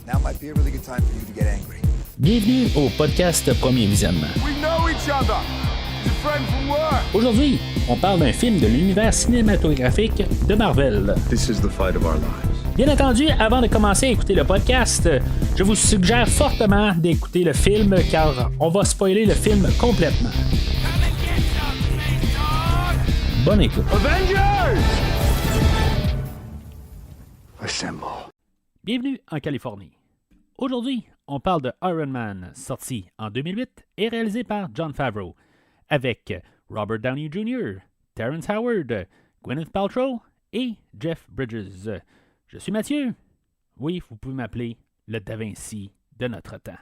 Now might be a really good time for you to get angry. Bienvenue au podcast Premier Visionnement. We know each other. He's a friend from work. Aujourd'hui, on parle d'un film de l'univers cinématographique de Marvel. This is the fight of our lives. Bien entendu, avant de commencer à écouter le podcast, je vous suggère fortement d'écouter le film car on va spoiler le film complètement. Bonne écoute. Avengers! Assemble. Bienvenue en Californie. Aujourd'hui, on parle de Iron Man, sorti en 2008 et réalisé par Jon Favreau, avec Robert Downey Jr., Terrence Howard, Gwyneth Paltrow et Jeff Bridges. Je suis Mathieu. Oui, vous pouvez m'appeler le Da Vinci de notre temps.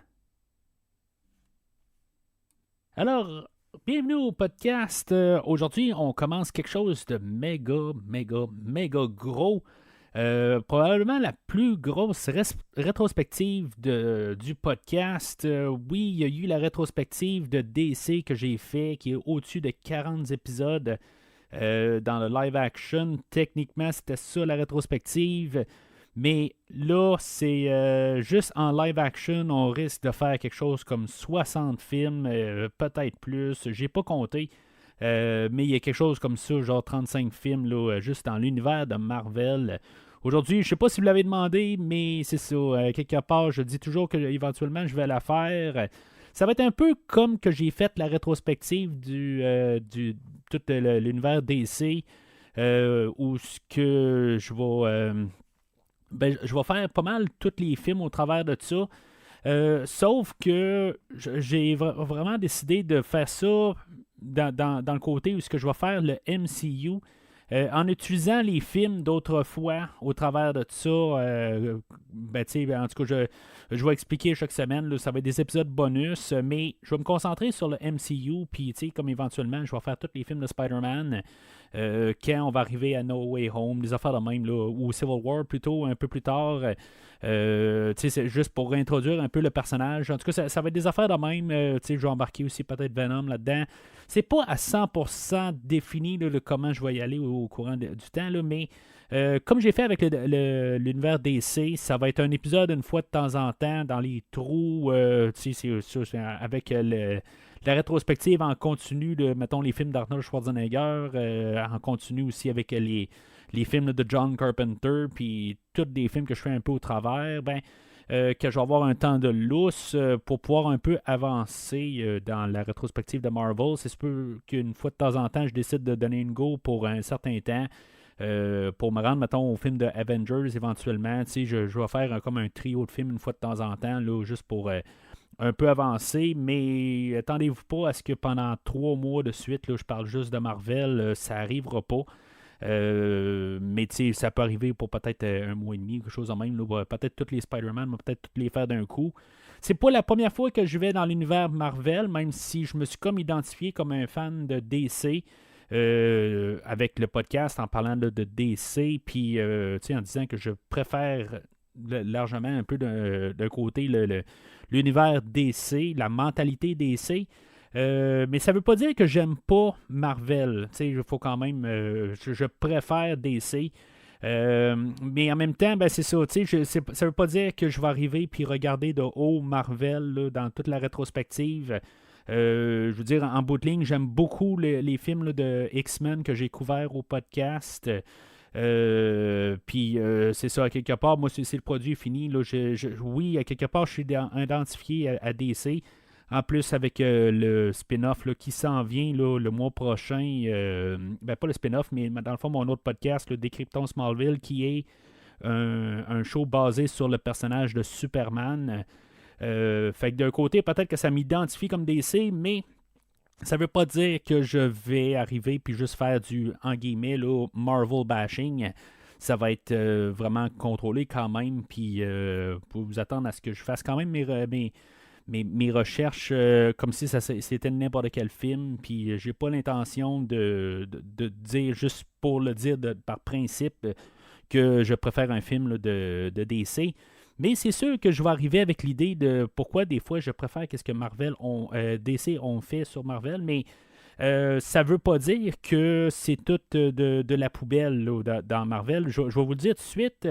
Alors, bienvenue au podcast. Aujourd'hui, on commence quelque chose de méga gros. Probablement la plus grosse rétrospective du podcast. Oui, il y a eu la rétrospective de DC que j'ai fait, qui est au-dessus de 40 épisodes dans le live action. Techniquement, c'était ça la rétrospective. Mais là, c'est juste en live action, on risque de faire quelque chose comme 60 films, peut-être plus. J'ai pas compté. Mais il y a quelque chose comme ça, genre 35 films, là, juste dans l'univers de Marvel. Aujourd'hui, je ne sais pas si vous l'avez demandé, mais c'est ça. Quelque part, je dis toujours qu'éventuellement, je vais la faire. Ça va être un peu comme que j'ai fait la rétrospective du tout l'univers DC, où ce que je vais faire pas mal tous les films au travers de ça. Sauf que j'ai vraiment décidé de faire ça dans le côté où ce que je vais faire le MCU en utilisant les films d'autrefois au travers de ça. En tout cas, je vais expliquer chaque semaine. Là, ça va être des épisodes bonus, mais je vais me concentrer sur le MCU. Puis, comme éventuellement, je vais faire tous les films de Spider-Man. Quand on va arriver à No Way Home, des affaires de même, là, ou Civil War plutôt, un peu plus tard. C'est juste pour introduire un peu le personnage. En tout cas, ça va être des affaires de même. Je vais embarquer aussi peut-être Venom là-dedans. C'est pas à 100% défini là, comment je vais y aller au courant du temps, là, mais comme j'ai fait avec l'univers DC, ça va être un épisode une fois de temps en temps dans les trous, avec la rétrospective en continu de, mettons, les films d'Arnold Schwarzenegger, en continu aussi avec les films de John Carpenter, puis tous des films que je fais un peu au travers, que je vais avoir un temps de lousse pour pouvoir un peu avancer dans la rétrospective de Marvel. C'est sûr qu'une fois de temps en temps, je décide de donner une go pour un certain temps pour me rendre, mettons, au film de Avengers éventuellement. Je vais faire comme un trio de films une fois de temps en temps, là, juste pour un peu avancer, mais attendez-vous pas à ce que pendant 3 mois de suite, là, je parle juste de Marvel, ça n'arrivera pas. Mais ça peut arriver pour peut-être un mois et demi, quelque chose de même. Là, peut-être tous les Spider-Man, mais peut-être tous les faire d'un coup. C'est pas la première fois que je vais dans l'univers Marvel, même si je me suis comme identifié comme un fan de DC avec le podcast en parlant de DC, puis en disant que je préfère largement un peu d'un côté l'univers DC, la mentalité DC. Mais ça veut pas dire que j'aime pas Marvel. Il faut quand même. Je préfère DC. Mais en même temps, c'est ça. Ça veut pas dire que je vais arriver puis regarder de haut Marvel là, dans toute la rétrospective. Je veux dire, en bout de ligne, j'aime beaucoup les films là, de X-Men que j'ai couverts au podcast. Puis c'est ça, à quelque part, moi, c'est le produit fini. Là, oui, à quelque part, je suis identifié à DC. En plus, avec le spin-off là, qui s'en vient là, le mois prochain, pas le spin-off, mais dans le fond, mon autre podcast, le Décryptons Smallville, qui est un show basé sur le personnage de Superman. Fait que d'un côté, peut-être que ça m'identifie comme DC, mais ça veut pas dire que je vais arriver puis juste faire du, en guillemets, là, Marvel bashing. Ça va être vraiment contrôlé quand même, puis pour vous attendre à ce que je fasse quand même mes recherches comme si c'était n'importe quel film, puis j'ai pas l'intention de dire juste pour le dire par principe que je préfère un film là, de DC. Mais c'est sûr que je vais arriver avec l'idée de pourquoi des fois je préfère qu'est-ce que DC ont fait sur Marvel, mais ça veut pas dire que c'est tout de la poubelle là, dans Marvel. Je vais vous le dire tout de suite.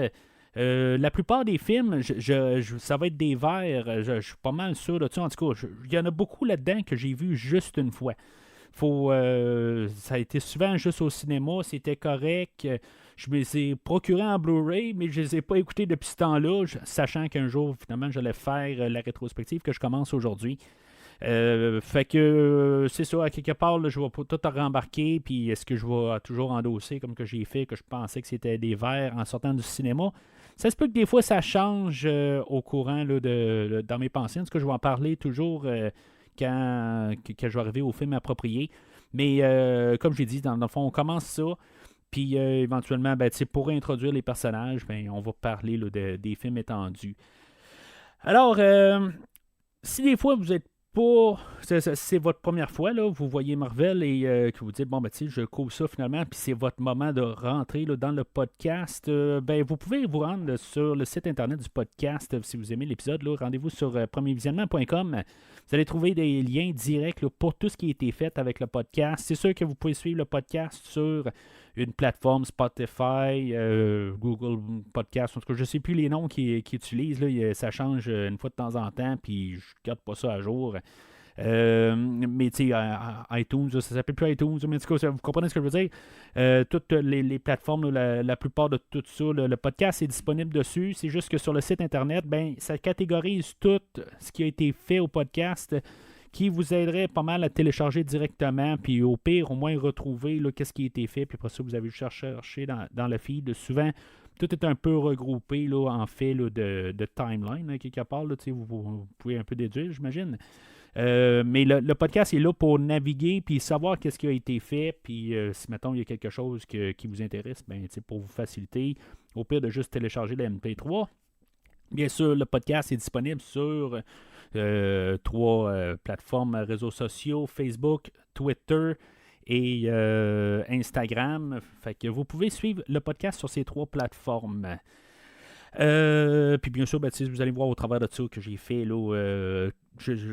La plupart des films, ça va être des verts. Je suis pas mal sûr de ça. En tout cas, il y en a beaucoup là-dedans que j'ai vu juste une fois. Ça a été souvent juste au cinéma, c'était correct. Je me les ai procurés en Blu-ray, mais je ne les ai pas écoutés depuis ce temps-là, sachant qu'un jour, finalement, j'allais faire la rétrospective que je commence aujourd'hui. Fait que c'est ça, à quelque part, là, je vais pas tout rembarquer, puis est-ce que je vais toujours endosser comme que j'ai fait, que je pensais que c'était des verts en sortant du cinéma. Ça se peut que des fois ça change au courant là, dans mes pensées. En tout cas, je vais en parler toujours quand je vais arriver au film approprié. Mais comme j'ai dit, dans le fond, on commence ça. Puis éventuellement, pour introduire les personnages, on va parler là, des films étendus. Alors, si des fois vous êtes pas. C'est votre première fois, là, vous voyez Marvel et que vous dites, bon, je couvre ça finalement, puis c'est votre moment de rentrer là, dans le podcast, vous pouvez vous rendre sur le site internet du podcast si vous aimez l'épisode. Là, rendez-vous sur premiervisionnement.com. Vous allez trouver des liens directs là, pour tout ce qui a été fait avec le podcast. C'est sûr que vous pouvez suivre le podcast sur une plateforme Spotify, Google Podcast, en tout cas, je ne sais plus les noms qu'ils utilisent. Là, ça change une fois de temps en temps, puis je ne garde pas ça à jour. Mais tu sais, iTunes, ça s'appelle plus iTunes, mais en tout cas, vous comprenez ce que je veux dire. Toutes les plateformes, la plupart de tout ça, le podcast est disponible dessus. C'est juste que sur le site internet, ça catégorise tout ce qui a été fait au podcast, qui vous aiderait pas mal à télécharger directement, puis au pire, au moins retrouver là, qu'est-ce qui a été fait, puis après ça, vous avez juste cherché dans le feed. Souvent, tout est un peu regroupé là, en fait là, de timeline, là, quelque part. Là, vous pouvez un peu déduire, j'imagine. Mais le podcast est là pour naviguer, puis savoir qu'est-ce qui a été fait, puis si, mettons, il y a quelque chose qui vous intéresse, pour vous faciliter, au pire de juste télécharger la MP3. Bien sûr, le podcast est disponible sur 3 plateformes réseaux sociaux, Facebook, Twitter et Instagram. Fait que vous pouvez suivre le podcast sur ces 3 plateformes. Puis bien sûr, vous allez voir au travers de ça que j'ai fait, là,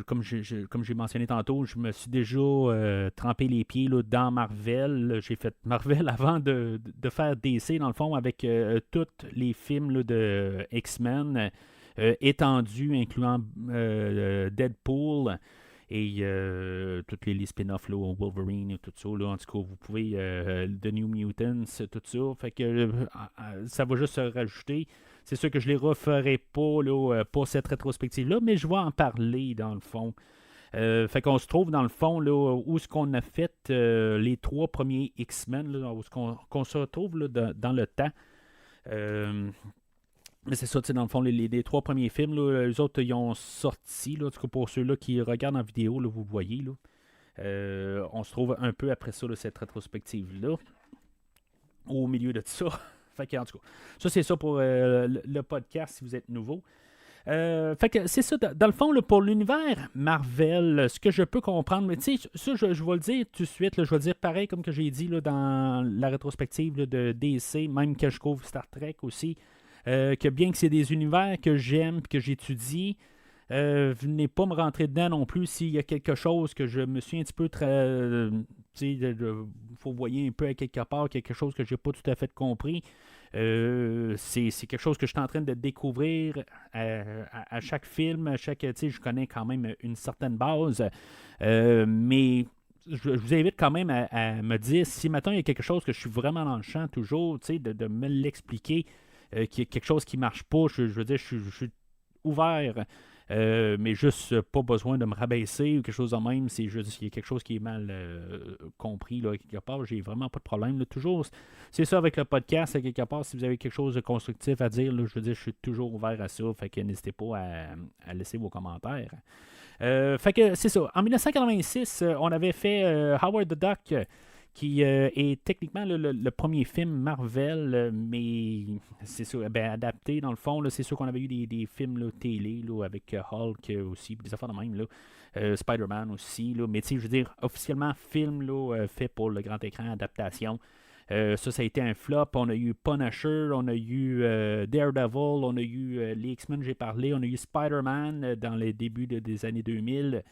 comme j'ai mentionné tantôt, je me suis déjà trempé les pieds là, dans Marvel. J'ai fait Marvel avant de faire DC, dans le fond, avec tous les films là, de X-Men étendus, incluant Deadpool et tous les spin-offs, là, Wolverine et tout ça. Là, en tout cas, vous pouvez, The New Mutants, tout ça. Fait que ça va juste se rajouter. C'est sûr que je ne les referai pas là, pour cette rétrospective-là, mais je vais en parler dans le fond. Fait qu'on se trouve dans le fond là, où est-ce qu'on a fait les 3 premiers X-Men, là, où est-ce qu'on se retrouve là, dans le temps. Mais c'est ça, dans le fond, les 3 premiers films, là, les autres, ils ont sorti, là, en tout cas pour ceux-là qui regardent en vidéo, là, vous le voyez. Là. On se trouve un peu après ça, là, cette rétrospective-là, au milieu de tout ça. Fait que, en tout cas, ça, c'est ça pour le podcast si vous êtes nouveau. Fait que c'est ça, dans le fond, là, pour l'univers Marvel, ce que je peux comprendre, mais tu sais, ça, je vais le dire tout de suite, là, je vais le dire pareil comme que j'ai dit là, dans la rétrospective là, de DC, même que je couvre Star Trek aussi, que bien que c'est des univers que j'aime et que j'étudie, venez pas me rentrer dedans non plus s'il y a quelque chose que je me suis un petit peu faut voyer un peu à quelque part, quelque chose que j'ai pas tout à fait compris. C'est quelque chose que je suis en train de découvrir à chaque film, je connais quand même une certaine base, mais je vous invite quand même à me dire si maintenant il y a quelque chose que je suis vraiment dans le champ toujours, de me l'expliquer, qu'il y a quelque chose qui ne marche pas, je veux dire, je suis ouvert. Mais juste pas besoin de me rabaisser ou quelque chose de même, c'est juste qu'il y a quelque chose qui est mal compris là, quelque part, j'ai vraiment pas de problème là, toujours, c'est ça avec le podcast, à quelque part, si vous avez quelque chose de constructif à dire, là, je veux dire, je suis toujours ouvert à ça, fait que n'hésitez pas à laisser vos commentaires. Fait que c'est ça, en 1986 on avait fait Howard the Duck, qui est techniquement le premier film Marvel, mais c'est sûr, adapté dans le fond. Là, c'est sûr qu'on avait eu des films là, télé là, avec Hulk aussi, des affaires de même, là, Spider-Man aussi. Là, mais je veux dire, officiellement, film là, fait pour le grand écran, adaptation. Ça a été un flop. On a eu Punisher, on a eu Daredevil, on a eu les X-Men, j'ai parlé, on a eu Spider-Man dans les débuts des années 2000.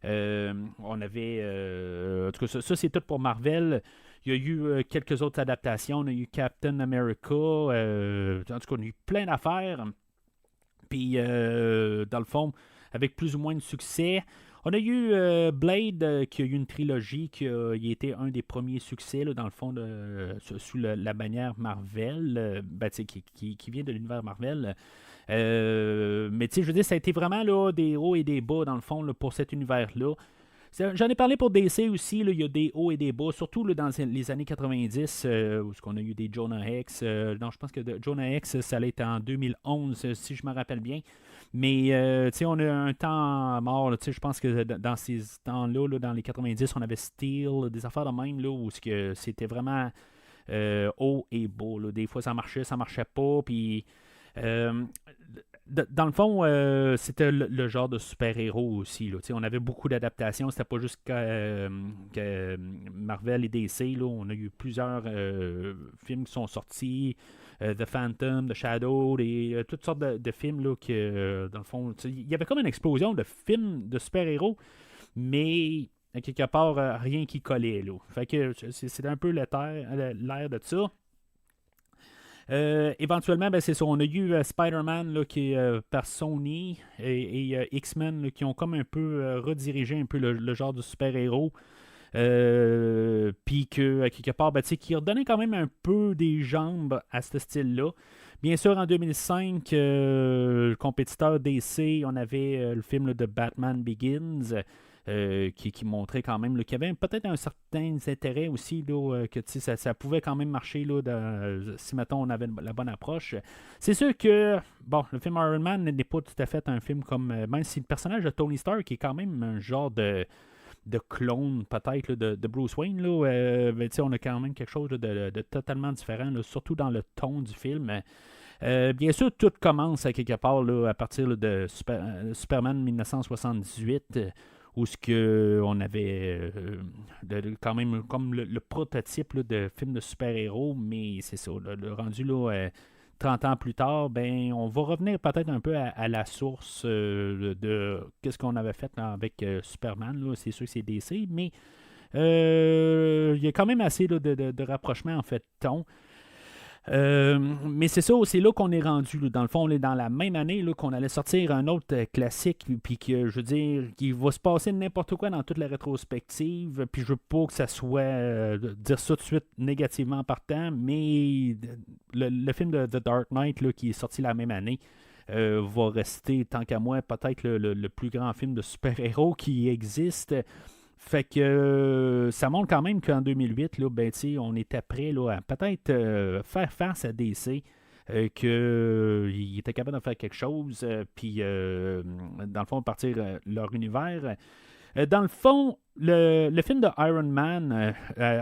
On avait. En tout cas, ça c'est tout pour Marvel. Il y a eu quelques autres adaptations. On a eu Captain America. En tout cas, on a eu plein d'affaires. Puis, dans le fond, avec plus ou moins de succès. On a eu Blade, qui a eu une trilogie qui a été un des premiers succès, là, dans le fond, sous la bannière Marvel, qui vient de l'univers Marvel. Mais tu sais, je veux dire, ça a été vraiment là, des hauts et des bas, dans le fond, là, pour cet univers-là. J'en ai parlé pour DC aussi, là, il y a des hauts et des bas, surtout là, dans les années 90, où on a eu des Jonah Hex. Non, je pense que Jonah Hex, ça allait être en 2011, si je me rappelle bien. Mais, tu sais, on a un temps mort, tu sais, je pense que dans ces temps-là, là, dans les 90, on avait Steel, des affaires de même, là, où c'était vraiment haut et bas, là. Des fois, ça marchait pas, puis... dans le fond, c'était le genre de super-héros aussi. Là. On avait beaucoup d'adaptations. C'était pas juste que Marvel et DC. Là. On a eu plusieurs films qui sont sortis. The Phantom, The Shadow, toutes sortes de films là, dans le fond, il y avait comme une explosion de films de super-héros, mais à quelque part, rien qui collait. Là. Fait que c'était un peu l'air de ça. Éventuellement, ben, c'est ça. On a eu Spider-Man là, qui est par Sony et X-Men là, qui ont comme un peu redirigé un peu le genre de super-héros. Puis que, à quelque part, ben, qui redonnait quand même un peu des jambes à ce style-là. Bien sûr, en 2005, le compétiteur DC, on avait le film là, de Batman Begins. Qui montrait quand même qu'il y avait peut-être un certain intérêt aussi, là, que ça pouvait quand même marcher là, si mettons on avait la bonne approche. C'est sûr que bon, le film Iron Man n'est pas tout à fait un film comme. Même si le personnage de Tony Stark est quand même un genre de clone peut-être là, de Bruce Wayne, là, ben, on a quand même quelque chose là, de totalement différent, là, surtout dans le ton du film. Bien sûr, tout commence à quelque part là, à partir là, de Superman 1978. Où ce que on avait quand même comme le prototype là, de film de super-héros, mais c'est ça, le rendu là, 30 ans plus tard, ben on va revenir peut-être un peu à la source de qu'est-ce qu'on avait fait là, avec Superman, là. C'est sûr que c'est DC, mais il y a quand même assez là, de rapprochement en fait ton. Mais c'est ça, c'est là qu'on est rendu. Là. Dans le fond, on est dans la même année là, qu'on allait sortir un autre classique, puis que je veux dire, qu'il va se passer n'importe quoi dans toute la rétrospective. Puis je veux pas que ça soit dire ça tout de suite négativement en partant, mais le film de The Dark Knight là, qui est sorti la même année va rester, tant qu'à moi, peut-être le plus grand film de super-héros qui existe. Fait que ça montre quand même qu'en 2008, là, ben, on était prêt là, à peut-être faire face à DC, qu'ils étaient capables de faire quelque chose, puis dans le fond, partir leur univers. Dans le fond, le film de Iron Man,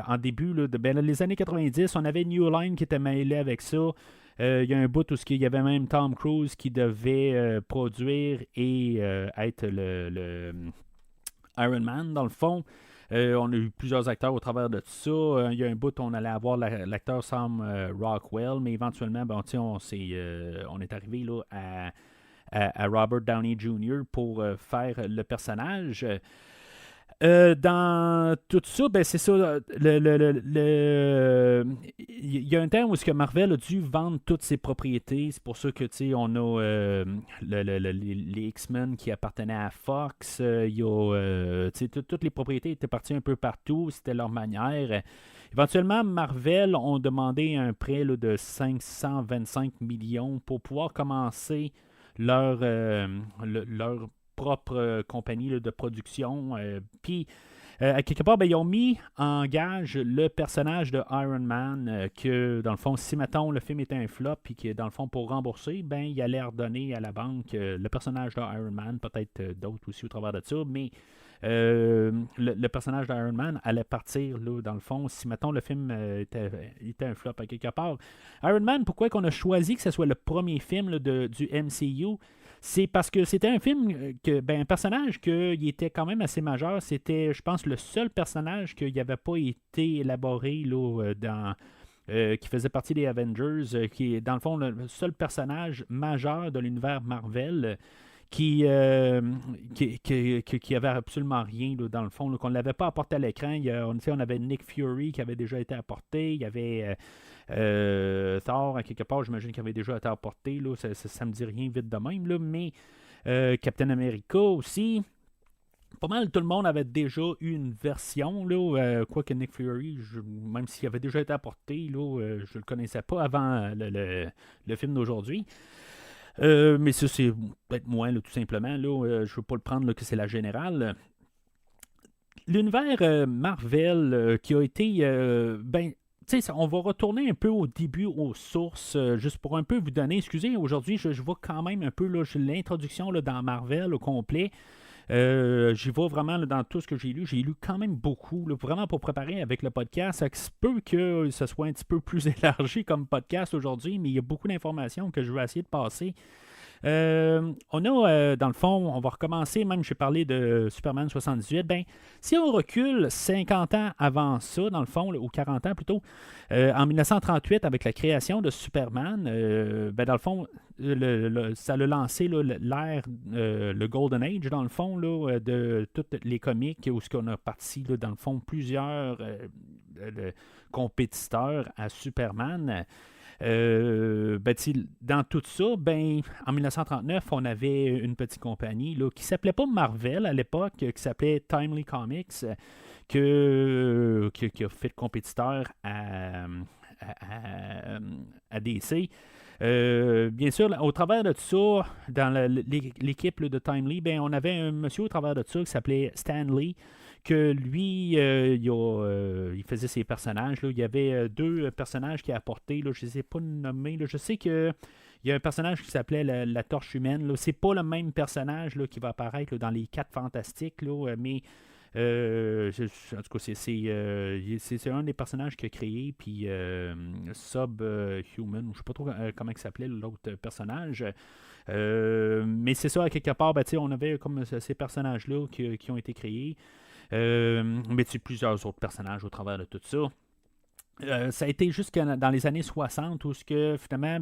en début, là, les années 90, on avait New Line qui était mêlé avec ça. Il y a un bout où il y avait même Tom Cruise qui devait produire et être le Iron Man, dans le fond. On a eu plusieurs acteurs au travers de tout ça. Il y a un bout où on allait avoir l'acteur Sam Rockwell, mais éventuellement, ben, on est arrivé là, à Robert Downey Jr. pour faire le personnage. Dans tout ça, ben c'est ça. Il y a un temps où Marvel a dû vendre toutes ses propriétés. C'est pour ça que on a les X-Men qui appartenaient à Fox. Il y a toutes les propriétés étaient parties un peu partout. C'était leur manière. Éventuellement, Marvel ont demandé un prêt là, de 525 millions pour pouvoir commencer leur propre compagnie là, de production. Puis, à quelque part, ben, ils ont mis en gage le personnage de Iron Man, que, dans le fond, si, mettons, le film était un flop, puis que, dans le fond, pour rembourser, ben, il allait redonner à la banque le personnage de Iron Man, peut-être d'autres aussi au travers de ça, mais le personnage d'Iron Man allait partir, là, dans le fond, si, mettons, le film était un flop à quelque part. Iron Man, pourquoi qu'on a choisi que ce soit le premier film là, du MCU? C'est parce que c'était un film un personnage qui était quand même assez majeur. C'était, je pense, le seul personnage qui n'avait pas été élaboré là, qui faisait partie des Avengers, qui est dans le fond le seul personnage majeur de l'univers Marvel qui avait absolument rien là, dans le fond, là, qu'on ne l'avait pas apporté à l'écran. On avait Nick Fury qui avait déjà été apporté. Il y avait Thor, à quelque part, j'imagine qu'il avait déjà été apporté. Là, ça me dit rien vite de même. Là, mais Captain America aussi. Pas mal tout le monde avait déjà eu une version, là, quoique Nick Fury, même s'il avait déjà été apporté, là, je le connaissais pas avant le film d'aujourd'hui. Mais ça, c'est peut-être moins, là, tout simplement. Là, je veux pas le prendre là, que c'est la générale. L'univers Marvel qui a été... on va retourner un peu au début, aux sources, juste pour un peu vous donner... Excusez, aujourd'hui, je vois quand même un peu l'introduction là, dans Marvel au complet. J'y vais vraiment là, dans tout ce que j'ai lu. J'ai lu quand même beaucoup, là, vraiment pour préparer avec le podcast. Ça se peut que ce soit un petit peu plus élargi comme podcast aujourd'hui, mais il y a beaucoup d'informations que je vais essayer de passer. On a, dans le fond, on va recommencer, même j'ai parlé de Superman 78, si on recule 50 ans avant ça, dans le fond, ou 40 ans plutôt, en 1938, avec la création de Superman, dans le fond, ça a lancé là, l'ère, le Golden Age, dans le fond, là, de tous les comics, où on a parti, là, dans le fond, plusieurs compétiteurs à Superman. Dans tout ça, en 1939, on avait une petite compagnie là, qui ne s'appelait pas Marvel à l'époque, qui s'appelait Timely Comics, qui a fait compétiteur à DC. Bien sûr, au travers de tout ça, dans l'équipe là, de Timely, on avait un monsieur au travers de tout ça qui s'appelait Stan Lee, que lui, il faisait ses personnages. Là. Il y avait deux personnages qui a apporté, là, je ne les ai pas nommés. Là. Je sais qu'il y a un personnage qui s'appelait la Torche Humaine. Là. C'est pas le même personnage là, qui va apparaître là, dans les 4 Fantastiques, là, mais en tout cas, c'est un des personnages qu'il a créé, puis Subhuman, je ne sais pas trop comment il s'appelait l'autre personnage. Mais c'est ça, à quelque part, on avait comme ces personnages-là qui ont été créés. Mais tu as plusieurs autres personnages au travers de tout ça. Ça a été jusqu'à dans les années 60 où finalement,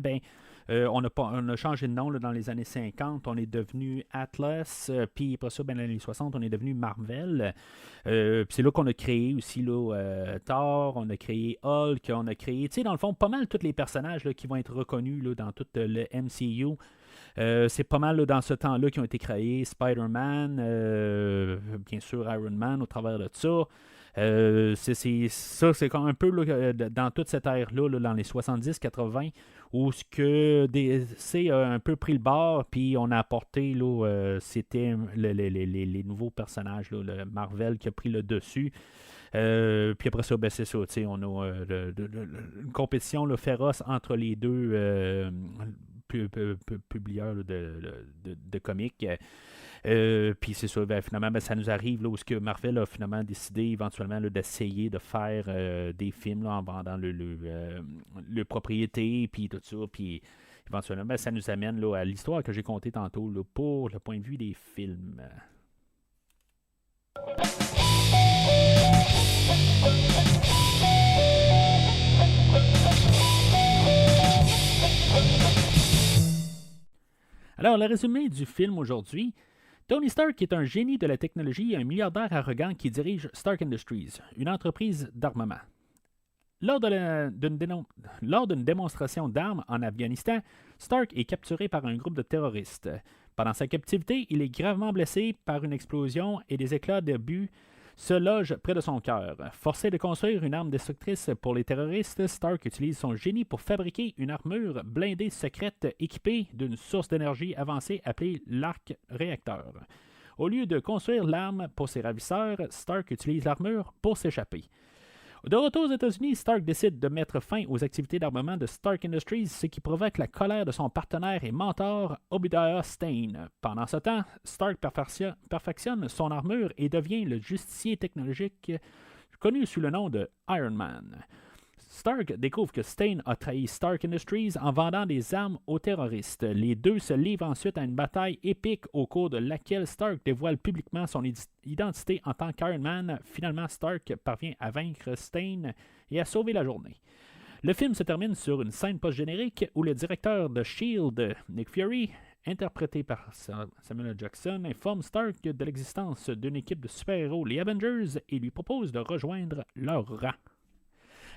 on a changé de nom là, dans les années 50. On est devenu Atlas. Puis après ça, dans les années 60, on est devenu Marvel. Puis c'est là qu'on a créé aussi là, Thor, on a créé Hulk, on a créé, dans le fond, pas mal tous les personnages là, qui vont être reconnus là, dans tout le MCU. C'est pas mal là, dans ce temps-là qui ont été créés. Spider-Man, bien sûr Iron Man au travers de ça. C'est comme un peu là, dans toute cette ère-là, là, dans les 70-80, où ce que DC a un peu pris le bord, puis on a apporté, là, c'était les nouveaux personnages, là, le Marvel qui a pris le dessus. Puis après ça, c'est ça, on a une compétition là, féroce entre les deux publieurs là, de comics. Puis c'est ça, finalement, ça nous arrive là, où ce que Marvel a finalement décidé éventuellement là, d'essayer de faire des films là, en vendant le propriété, puis tout ça, puis éventuellement, ça nous amène là, à l'histoire que j'ai contée tantôt là, pour le point de vue des films. Alors, le résumé du film aujourd'hui. Tony Stark est un génie de la technologie et un milliardaire arrogant qui dirige Stark Industries, une entreprise d'armement. Lors d'une démonstration d'armes en Afghanistan, Stark est capturé par un groupe de terroristes. Pendant sa captivité, il est gravement blessé par une explosion et des éclats d'obus se logent près de son cœur. Forcé de construire une arme destructrice pour les terroristes, Stark utilise son génie pour fabriquer une armure blindée secrète équipée d'une source d'énergie avancée appelée l'arc réacteur. Au lieu de construire l'arme pour ses ravisseurs, Stark utilise l'armure pour s'échapper. De retour aux États-Unis, Stark décide de mettre fin aux activités d'armement de Stark Industries, ce qui provoque la colère de son partenaire et mentor, Obadiah Stane. Pendant ce temps, Stark perfectionne son armure et devient le justicier technologique connu sous le nom de Iron Man. Stark découvre que Stane a trahi Stark Industries en vendant des armes aux terroristes. Les deux se livrent ensuite à une bataille épique au cours de laquelle Stark dévoile publiquement son identité en tant qu'Iron Man. Finalement, Stark parvient à vaincre Stane et à sauver la journée. Le film se termine sur une scène post-générique où le directeur de S.H.I.E.L.D., Nick Fury, interprété par Samuel L. Jackson, informe Stark de l'existence d'une équipe de super-héros, les Avengers, et lui propose de rejoindre leur rang.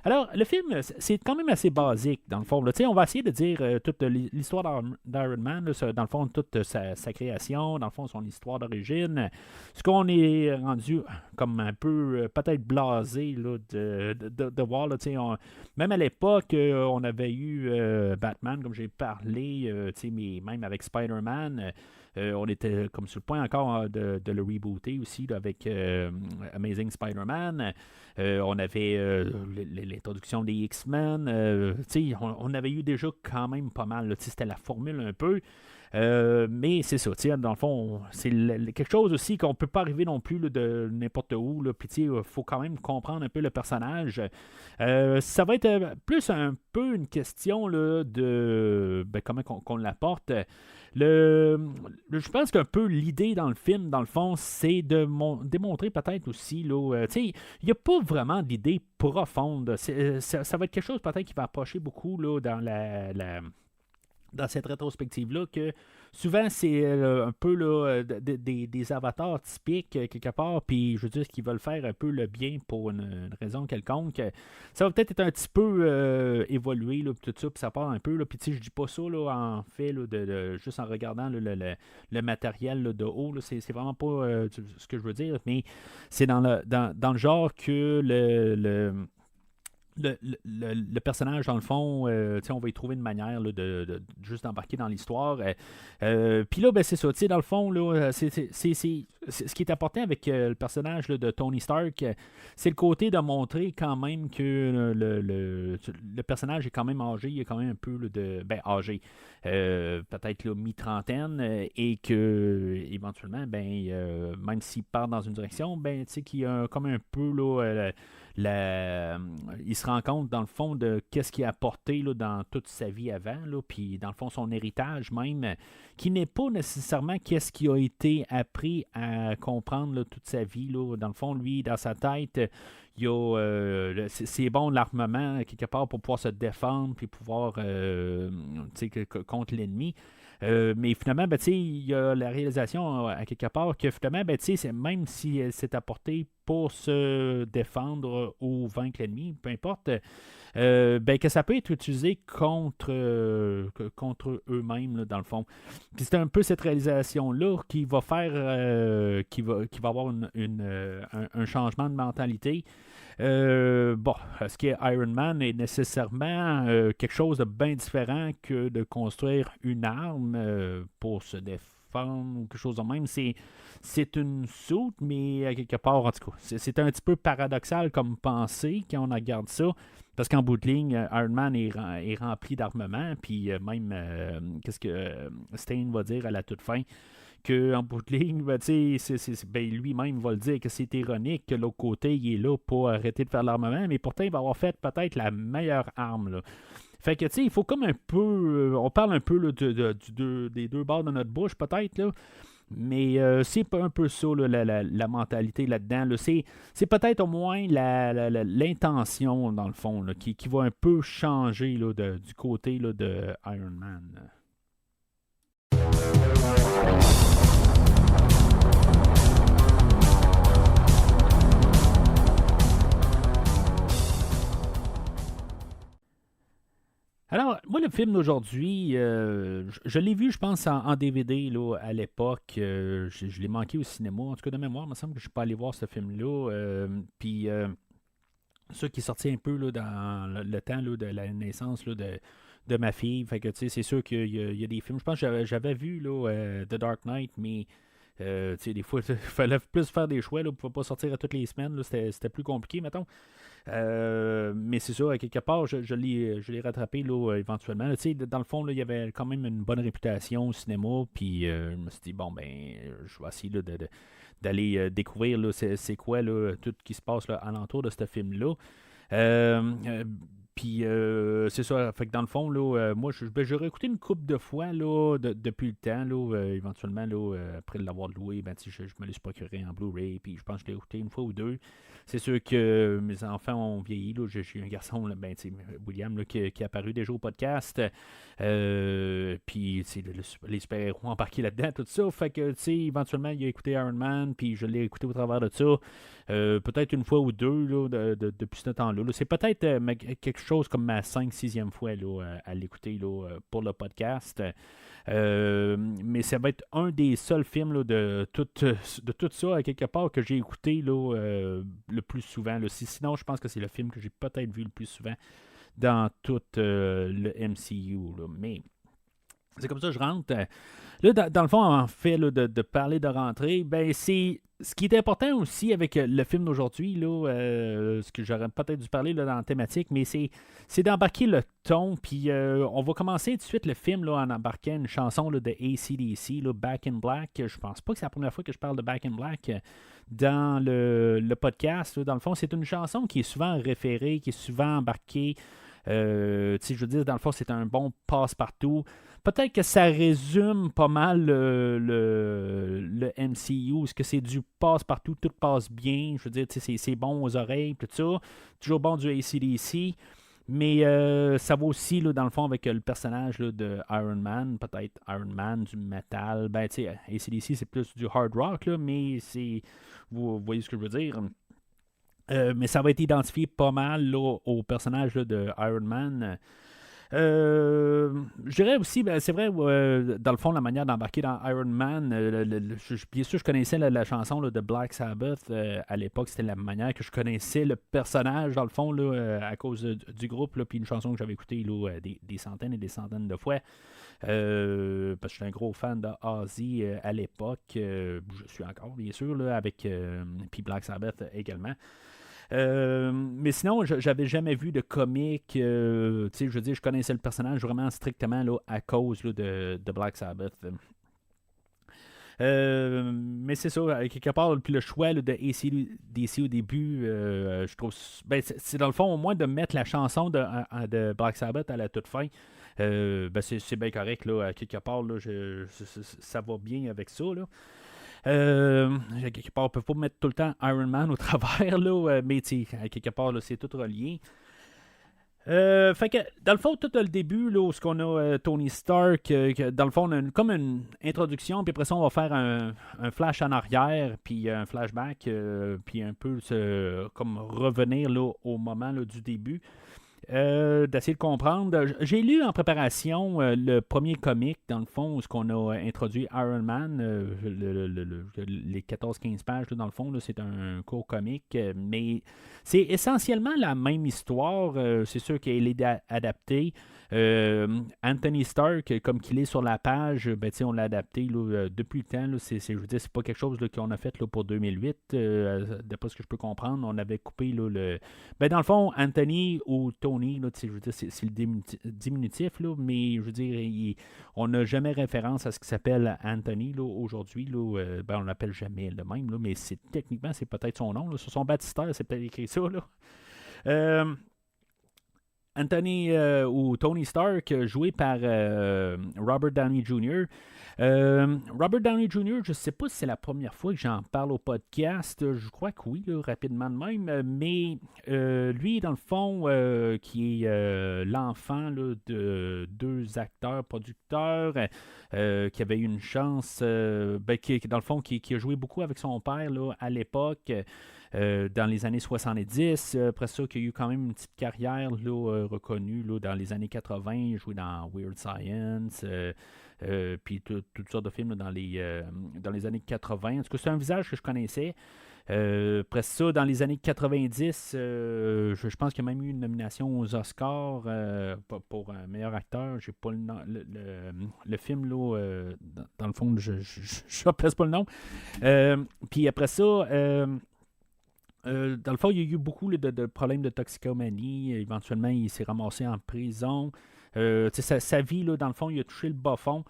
Alors, le film, c'est quand même assez basique, dans le fond. Là. On va essayer de dire toute l'histoire d'Iron Man, là, dans le fond, toute sa création, dans le fond, son histoire d'origine. Ce qu'on est rendu comme un peu, peut-être blasé là, de voir. Là, même à l'époque, on avait eu Batman, comme j'ai parlé, mais même avec Spider-Man. On était comme sur le point encore de le rebooter aussi là, avec Amazing Spider-Man. On avait l'introduction des X-Men. On avait eu déjà quand même pas mal. Là, c'était la formule un peu. Mais c'est ça, dans le fond, c'est quelque chose aussi qu'on ne peut pas arriver non plus là, de n'importe où. Puis il faut quand même comprendre un peu le personnage. Ça va être plus un peu une question là, de comment qu'on l'apporte. Je pense qu'un peu l'idée dans le film, dans le fond, c'est de démontrer peut-être aussi, là, il n'y a pas vraiment d'idée profonde. Ça va être quelque chose peut-être qui va approcher beaucoup là, dans cette rétrospective-là, que souvent, c'est un peu là, des avatars typiques, quelque part, puis je veux dire, qu'ils veulent faire un peu le bien pour une raison quelconque. Ça va peut-être être un petit peu évolué, là, tout ça, puis ça part un peu, là, puis je dis pas ça, là, en fait, là, juste en regardant là, le matériel là, de haut, là, c'est vraiment pas ce que je veux dire, mais c'est dans le genre que le personnage, dans le fond, on va y trouver une manière là, de juste d'embarquer dans l'histoire. Puis là, c'est ça. Dans le fond, là, c'est ce qui est important avec le personnage là, de Tony Stark, c'est le côté de montrer quand même que le personnage est quand même âgé. Il est quand même un peu là, âgé. Peut-être là, mi-trentaine. Et que éventuellement, même s'il part dans une direction, qu'il y a comme un peu là, il se rend compte dans le fond de qu'est-ce qu'il a apporté là, dans toute sa vie avant, là, puis dans le fond son héritage même, qui n'est pas nécessairement qu'est-ce qui a été appris à comprendre là, toute sa vie. Là. Dans le fond, lui, dans sa tête, il y a c'est bon l'armement quelque part pour pouvoir se défendre puis pouvoir contre l'ennemi. Mais finalement, il y a la réalisation à quelque part que finalement, même si elle s'est apportée pour se défendre ou vaincre l'ennemi, peu importe, que ça peut être utilisé contre eux-mêmes, là, dans le fond. Puis c'est un peu cette réalisation-là qui va faire, qui va avoir un changement de mentalité. Est-ce que Iron Man est nécessairement quelque chose de bien différent que de construire une arme pour se défendre ou quelque chose de même? C'est une soute, mais à quelque part, en tout cas, c'est un petit peu paradoxal comme pensée quand on regarde ça. Parce qu'en bout de ligne, Iron Man est rempli d'armement, puis même, qu'est-ce que Stain va dire à la toute fin? Qu'en bout de ligne, lui-même va le dire que c'est ironique que l'autre côté, il est là pour arrêter de faire l'armement, mais pourtant, il va avoir fait peut-être la meilleure arme. Là. Fait que, il faut comme un peu... on parle un peu là, des deux bords de notre bouche, peut-être, là. Mais c'est un peu ça, là, la mentalité là-dedans. Là. C'est peut-être au moins l'intention, dans le fond, là, qui va un peu changer là, du côté là, de Iron Man. Alors, moi, le film d'aujourd'hui, je l'ai vu, je pense, en DVD là, à l'époque. Je l'ai manqué au cinéma. En tout cas, de mémoire, il me semble que je ne suis pas allé voir ce film-là. Puis, ça qui est sorti un peu là, dans le temps là, de la naissance là, de ma fille. Fait que, c'est sûr qu'il y a des films. Je pense que j'avais vu là, The Dark Knight, mais des fois, il fallait plus faire des choix. Là, on ne pouvait pas sortir à toutes les semaines. Là, c'était plus compliqué, mettons. Mais c'est ça, à quelque part, je l'ai rattrapé là, éventuellement. Là, dans le fond, là, il y avait quand même une bonne réputation au cinéma. Puis je me suis dit, je vais essayer là, d'aller découvrir là, c'est quoi là, tout ce qui se passe là, alentour de ce film-là. Puis c'est ça, fait que dans le fond, là, moi, j'aurais écouté une couple de fois là, depuis le temps, là, éventuellement, là, après l'avoir loué, ben, je me l'ai procuré en Blu-ray, puis je pense que je l'ai écouté une fois ou deux. C'est sûr que mes enfants ont vieilli, là, j'ai un garçon, là, ben, William, là, qui est apparu déjà au podcast, puis les super-héros embarqués là-dedans, tout ça, fait que, éventuellement, il a écouté Iron Man, puis je l'ai écouté au travers de ça. Peut-être une fois ou deux là, depuis ce temps-là. Là. C'est peut-être quelque chose comme ma 5-6e fois là, à l'écouter là, pour le podcast. Mais ça va être un des seuls films là, de tout ça, à quelque part, que j'ai écouté là, le plus souvent. Là. Sinon, je pense que c'est le film que j'ai peut-être vu le plus souvent dans tout le MCU. Là. Mais c'est comme ça que je rentre. Là, dans le fond, en fait, là, de parler de rentrée, ben c'est ce qui est important aussi avec le film d'aujourd'hui, là, ce que j'aurais peut-être dû parler là, dans la thématique, mais c'est d'embarquer le ton, puis on va commencer tout de suite le film là, en embarquant une chanson là, de AC/DC, là, Back in Black. Je pense pas que c'est la première fois que je parle de Back in Black dans le podcast. Là. Dans le fond, c'est une chanson qui est souvent référée, qui est souvent embarquée. Je veux dire, dans le fond, c'est un bon passe-partout. Peut-être que ça résume pas mal le MCU. Est-ce que c'est du passe-partout, tout passe bien? Je veux dire, c'est bon aux oreilles, tout ça. Toujours bon du AC/DC. Mais ça va aussi, là, dans le fond, avec le personnage là, de Iron Man. Peut-être Iron Man, du metal. Ben, tu sais, AC/DC, c'est plus du hard rock, là, mais c'est... Vous voyez ce que je veux dire? Mais ça va être identifié pas mal là, au personnage là, de Iron Man. Je dirais aussi, ben, c'est vrai, dans le fond, la manière d'embarquer dans Iron Man, bien sûr, je connaissais la chanson là, de Black Sabbath à l'époque, c'était la manière que je connaissais le personnage, dans le fond, là, à cause du groupe, là, puis une chanson que j'avais écoutée là, des centaines et des centaines de fois. Parce que je suis un gros fan de Ozzy à l'époque, je suis encore, bien sûr, là, avec puis Black Sabbath également. Mais sinon, j'avais jamais vu de comique. Je veux dire, je connaissais le personnage vraiment strictement là, à cause là, de Black Sabbath. Mais c'est ça, quelque part, puis le choix là, de AC/DC au début, je trouve. Ben, c'est dans le fond, au moins, de mettre la chanson de Black Sabbath à la toute fin. Ben, c'est bien correct, là, à quelque part, là, ça va bien avec ça. Là. Quelque part, on peut pas mettre tout le temps Iron Man au travers, là, mais à quelque part, là, c'est tout relié. Fait que, dans le fond, tout le début, là, où on a Tony Stark, dans le fond, on a comme une introduction, puis après ça, on va faire un flash en arrière, puis un flashback, puis un peu comme revenir là, au moment là, du début. D'essayer de comprendre. J'ai lu en préparation le premier comic, dans le fond, où on a introduit Iron Man, les 14-15 pages, là, dans le fond, là, c'est un court comic, mais c'est essentiellement la même histoire. C'est sûr qu'elle est adaptée. Anthony Stark, comme qu'il est sur la page, ben, on l'a adapté là, depuis le temps. Là, je veux dire, c'est pas quelque chose là, qu'on a fait là, pour 2008. D'après ce que je peux comprendre, on avait coupé là, le. Ben, dans le fond, Anthony ou Tony, là, je veux dire, c'est le diminutif, là, mais je veux dire, on n'a jamais référence à ce qui s'appelle Anthony là, aujourd'hui. Là, ben, on l'appelle jamais le même, là, mais techniquement, c'est peut-être son nom. Là. Sur son baptistère, c'est peut-être écrit ça. Là. Anthony ou Tony Stark, joué par Robert Downey Jr. Robert Downey Jr., je ne sais pas si c'est la première fois que j'en parle au podcast. Je crois que oui, là, rapidement de même. Mais lui, dans le fond, qui est l'enfant là, de deux acteurs, producteurs, qui avait eu une chance, dans le fond, qui a joué beaucoup avec son père là, à l'époque. Dans les années 70. Après ça, qu'il y a eu quand même une petite carrière là, reconnue là, dans les années 80. Il a joué dans Weird Science, puis toutes sortes de films là, dans les années 80. En tout cas, c'est un visage que je connaissais. Après ça, dans les années 90, je pense qu'il y a même eu une nomination aux Oscars pour un meilleur acteur. J'ai pas le film, là, dans le fond, je ne place pas le nom. Puis après ça... dans le fond, il y a eu beaucoup là, de problèmes de toxicomanie. Éventuellement, il s'est ramassé en prison. Sa vie, là, dans le fond, il a touché le bas-fond.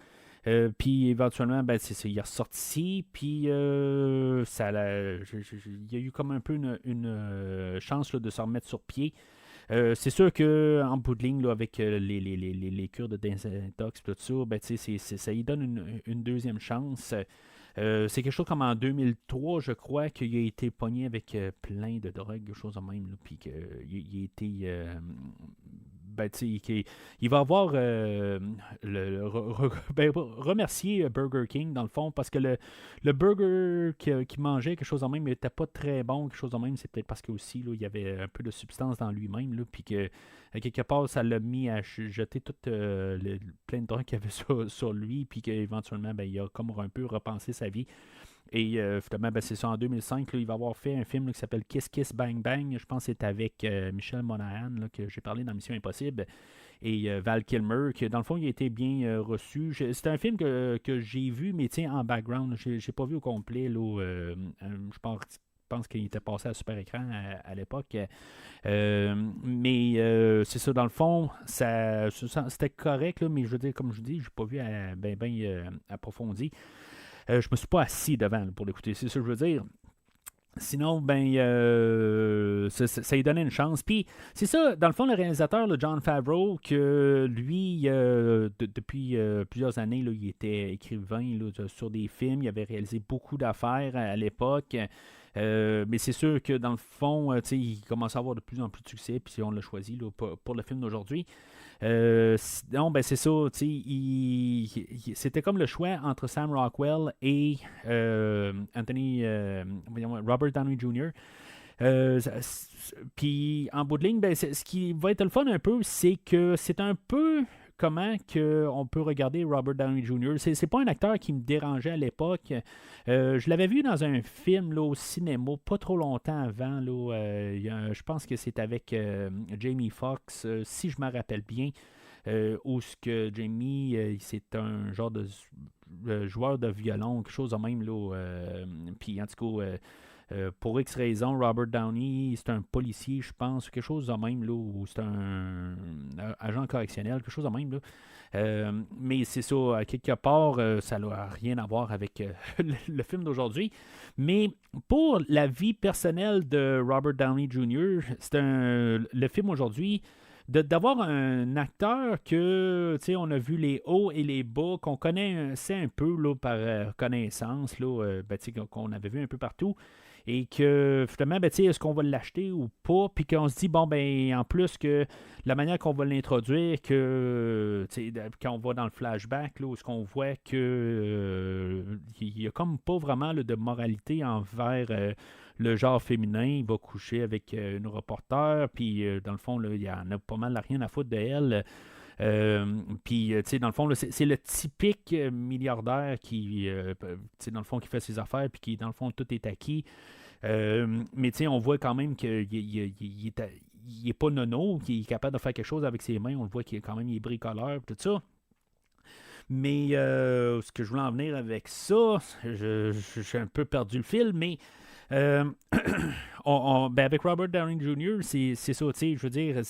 Puis éventuellement, ben, il est ressorti. Puis il y a eu comme un peu une chance là, de se remettre sur pied. C'est sûr qu'en bout de ligne, là, avec les cures de désintox et tout ça, ben, ça y donne une deuxième chance. C'est quelque chose comme en 2003, je crois, qu'il a été pogné avec plein de drogues, quelque chose de même, là, puis qu'il il a été... ben, il va avoir remercier Burger King, dans le fond, parce que le burger qu'il mangeait, quelque chose de même, n'était pas très bon, quelque chose de même. C'est peut-être parce que aussi, là, il y avait un peu de substance dans lui-même, là, puis que quelque part, ça l'a mis à jeter tout plein de drogues qu'il y avait sur lui, puis qu'éventuellement, ben, il a comme un peu repensé sa vie. Et finalement, ben, c'est ça, en 2005, là, il va avoir fait un film là, qui s'appelle Kiss Kiss Bang Bang. Je pense que c'est avec Michel Monaghan, là, que j'ai parlé dans Mission Impossible, et Val Kilmer, que dans le fond, il a été bien reçu. C'est un film que j'ai vu, mais en background. Je n'ai pas vu au complet. Là, je pense qu'il était passé à super écran à l'époque. Mais c'est ça, dans le fond, c'était correct, là, mais je veux dire, comme je dis, je n'ai pas vu approfondi. Je me suis pas assis devant là, pour l'écouter, c'est ça que je veux dire. Sinon, ben, ça lui donnait une chance. Puis, c'est ça, dans le fond, le réalisateur, là, Jon Favreau, que lui, depuis plusieurs années, là, il était écrivain là, sur des films. Il avait réalisé beaucoup d'affaires à l'époque. Mais c'est sûr que, dans le fond, il commençait à avoir de plus en plus de succès. Puis, on l'a choisi là, pour le film d'aujourd'hui. Sinon, ben c'est ça, c'était comme le choix entre Sam Rockwell et Robert Downey Jr. Puis en bout de ligne, ben, ce qui va être le fun un peu, c'est que c'est un peu comment on peut regarder Robert Downey Jr. C'est pas un acteur qui me dérangeait à l'époque. Je l'avais vu dans un film là, au cinéma, pas trop longtemps avant. Là, je pense que c'est avec Jamie Foxx, si je me rappelle bien. Où ce que Jamie, c'est un genre de joueur de violon, quelque chose de même. Puis en tout cas, pour X raisons, Robert Downey, c'est un policier, je pense, quelque chose de même, là, ou c'est un agent correctionnel, quelque chose de même. Là. Mais c'est ça, à quelque part, ça n'a rien à voir avec le film d'aujourd'hui. Mais pour la vie personnelle de Robert Downey Jr., le film aujourd'hui, d'avoir un acteur que, tu sais, on a vu les hauts et les bas, qu'on connaissait un peu là, par connaissance, là, qu'on avait vu un peu partout, et que finalement, est-ce qu'on va l'acheter ou pas, puis qu'on se dit, bon, ben en plus que la manière qu'on va l'introduire, que quand on va dans le flashback, là, où ce qu'on voit que il n'y a comme pas vraiment là, de moralité envers le genre féminin. Il va coucher avec une reporter, puis dans le fond, là, il y en a pas mal rien à foutre de elle. Puis, tu sais, dans le fond, là, c'est le typique milliardaire qui, dans le fond, qui fait ses affaires, puis qui, dans le fond, tout est acquis. Mais, tu sais, on voit quand même qu'il est pas nono, qu'il est capable de faire quelque chose avec ses mains. On le voit qu'il est quand même il est bricoleur, tout ça. Mais ce que je voulais en venir avec ça, j'ai un peu perdu le fil, mais avec Robert Downey Jr., c'est ça, tu sais, je veux dire,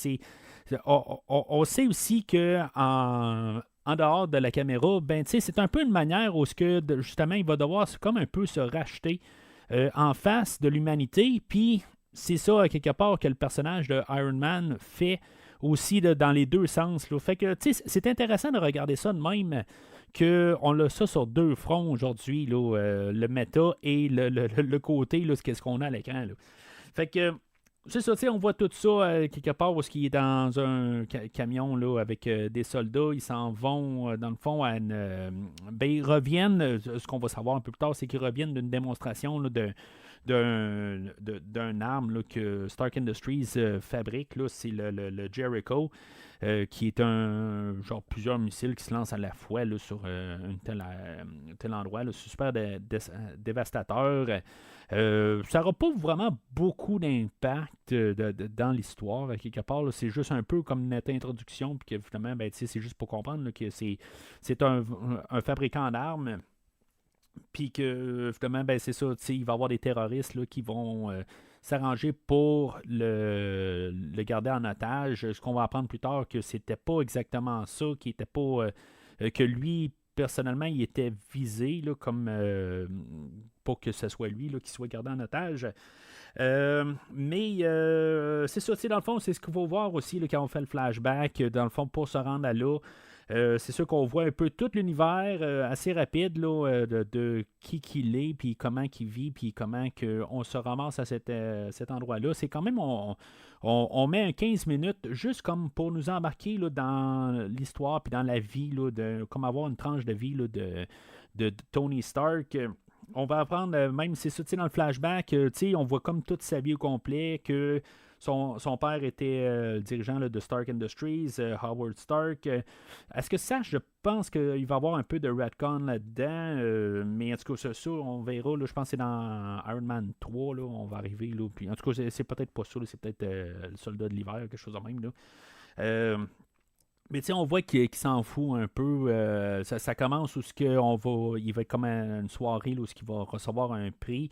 on sait aussi que en dehors de la caméra, ben, c'est un peu une manière où justement, il va devoir comme un peu se racheter en face de l'humanité, puis c'est ça, quelque part, que le personnage de Iron Man fait aussi dans les deux sens. Là. Fait que, c'est intéressant de regarder ça de même, qu'on a ça sur deux fronts aujourd'hui, là, le méta et le côté, là, qu'est-ce qu'on a à l'écran. Là. Fait que, c'est ça, on voit tout ça quelque part où il est dans un camion là, avec des soldats. Ils s'en vont, dans le fond, ben, ils reviennent, ce qu'on va savoir un peu plus tard, c'est qu'ils reviennent d'une démonstration là, d'un arme là, que Stark Industries fabrique. Là, c'est le Jericho, qui est un genre plusieurs missiles qui se lancent à la fois là, sur un tel endroit. Là, c'est super dévastateur. Ça n'aura pas vraiment beaucoup d'impact dans l'histoire, quelque part. Là, c'est juste un peu comme une introduction, puis que finalement, ben, c'est juste pour comprendre là, que c'est un fabricant d'armes. Puis que finalement, ben, c'est ça, il va y avoir des terroristes là, qui vont s'arranger pour le garder en otage. Ce qu'on va apprendre plus tard, que c'était pas exactement ça, qui était pas que lui personnellement, il était visé là, comme pour que ce soit lui là, qui soit gardé en otage. Mais c'est ça, dans le fond, c'est ce qu'il faut voir aussi là, quand on fait le flashback, dans le fond, pour se rendre à là. C'est sûr qu'on voit un peu tout l'univers assez rapide là, de qui qu'il est, puis comment qu'il vit, puis comment on se ramasse à cet endroit-là. C'est quand même, on met un 15 minutes juste comme pour nous embarquer là, dans l'histoire, puis dans la vie, là, comme avoir une tranche de vie là, de Tony Stark. On va apprendre, même c'est ça, dans le flashback, on voit comme toute sa vie au complet, que son père était dirigeant là, de Stark Industries, Howard Stark. Est-ce que ça, je pense qu'il va y avoir un peu de retcon là-dedans, mais en tout cas, ça on verra. Là, je pense que c'est dans Iron Man 3, là, on va arriver. Là, puis, en tout cas, c'est peut-être pas ça, là, c'est peut-être le soldat de l'hiver, quelque chose de même. Là. Mais on voit qu'il s'en fout un peu. Ça commence où il va être comme une soirée là, où il va recevoir un prix.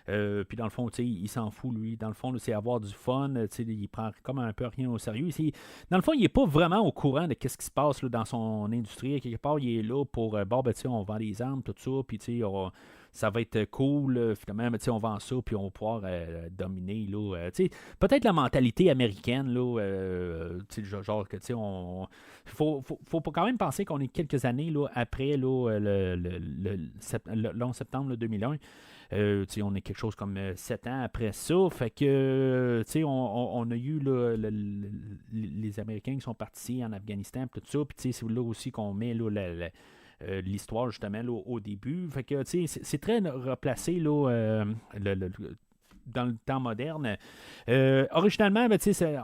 Puis dans le fond, il s'en fout, lui. Dans le fond, là, c'est avoir du fun. Il prend comme un peu rien au sérieux. Dans le fond, il n'est pas vraiment au courant de ce qui se passe là, dans son industrie. Quelque part, il est là pour on vend des armes, tout ça. Puis ça va être cool. Finalement, on vend ça, puis on va pouvoir dominer. Là, peut-être la mentalité américaine, là, genre que faut quand même penser qu'on est quelques années là, après là, le 11 septembre là, 2001. On est quelque chose comme 7 ans après ça. Fait que, on a eu là, les Américains qui sont partis en Afghanistan, tout ça. Puis, c'est là aussi qu'on met là, l'histoire, justement, là, au début. Fait que, c'est très replacé là, dans le temps moderne. Originalement,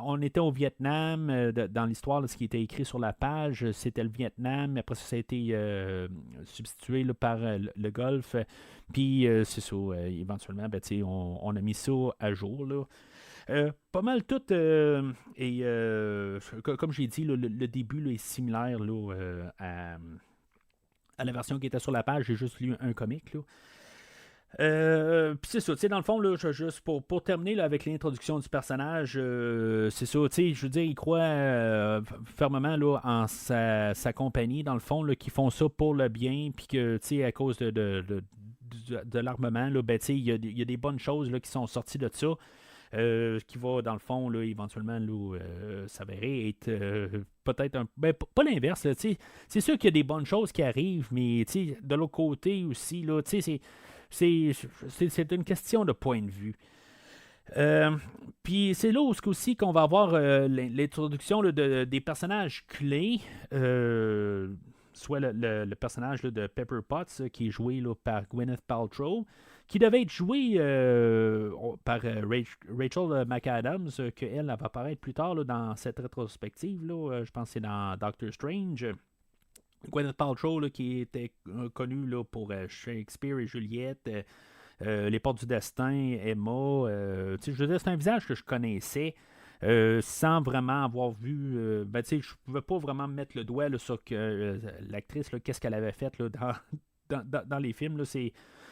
on était au Vietnam. Dans l'histoire, ce qui était écrit sur la page, c'était le Vietnam. Après ça a été substitué là, par le Golfe. Puis, c'est ça, éventuellement, on a mis ça à jour. Là. Pas mal tout, et comme j'ai dit, le début là, est similaire là, à la version qui était sur la page. J'ai juste lu un comic. Là. Puis c'est ça, dans le fond, là, juste pour terminer là, avec l'introduction du personnage, c'est ça, je veux dire, il croit fermement là, en sa compagnie, dans le fond, là, qui font ça pour le bien, puis que, à cause de l'armement, là, il y a des bonnes choses là, qui sont sorties de ça, qui va, dans le fond, là, éventuellement, là, s'avérer être peut-être un... pas l'inverse, là, c'est sûr qu'il y a des bonnes choses qui arrivent, mais de l'autre côté aussi, là, c'est une question de point de vue. Puis c'est là aussi qu'on va avoir l'introduction là, des personnages clés, soit le personnage là, de Pepper Potts qui est joué là, par Gwyneth Paltrow, qui devait être joué par Rachel McAdams, qu'elle va apparaître plus tard là, dans cette rétrospective. Là, je pense que c'est dans Doctor Strange. Gwyneth Paltrow, là, qui était connue là, pour Shakespeare et Juliette, Les Portes du Destin, Emma. Je veux dire, c'est un visage que je connaissais sans vraiment avoir vu. Je ne pouvais pas vraiment mettre le doigt là, sur l'actrice, qu'est-ce qu'elle avait fait là, dans les films. Là,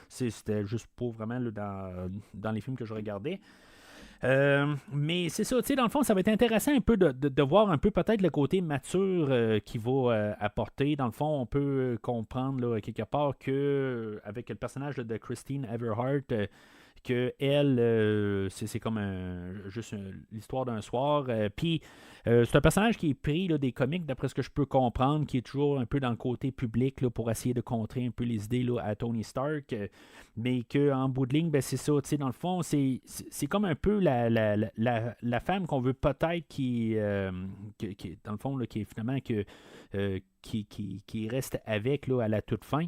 c'était juste pas vraiment là, dans les films que je regardais. Mais c'est ça, dans le fond, ça va être intéressant un peu de voir un peu peut-être le côté mature qu'il va apporter. Dans le fond, on peut comprendre là, quelque part que avec le personnage de Christine Everhart, que elle, c'est comme juste l'histoire d'un soir. Puis c'est un personnage qui est pris là, des comics, d'après ce que je peux comprendre, qui est toujours un peu dans le côté public là, pour essayer de contrer un peu les idées là, à Tony Stark. Mais qu'en bout de ligne, c'est ça. Dans le fond, c'est comme un peu la femme qu'on veut peut-être qui dans le fond, là, qui est finalement qui reste avec là, à la toute fin.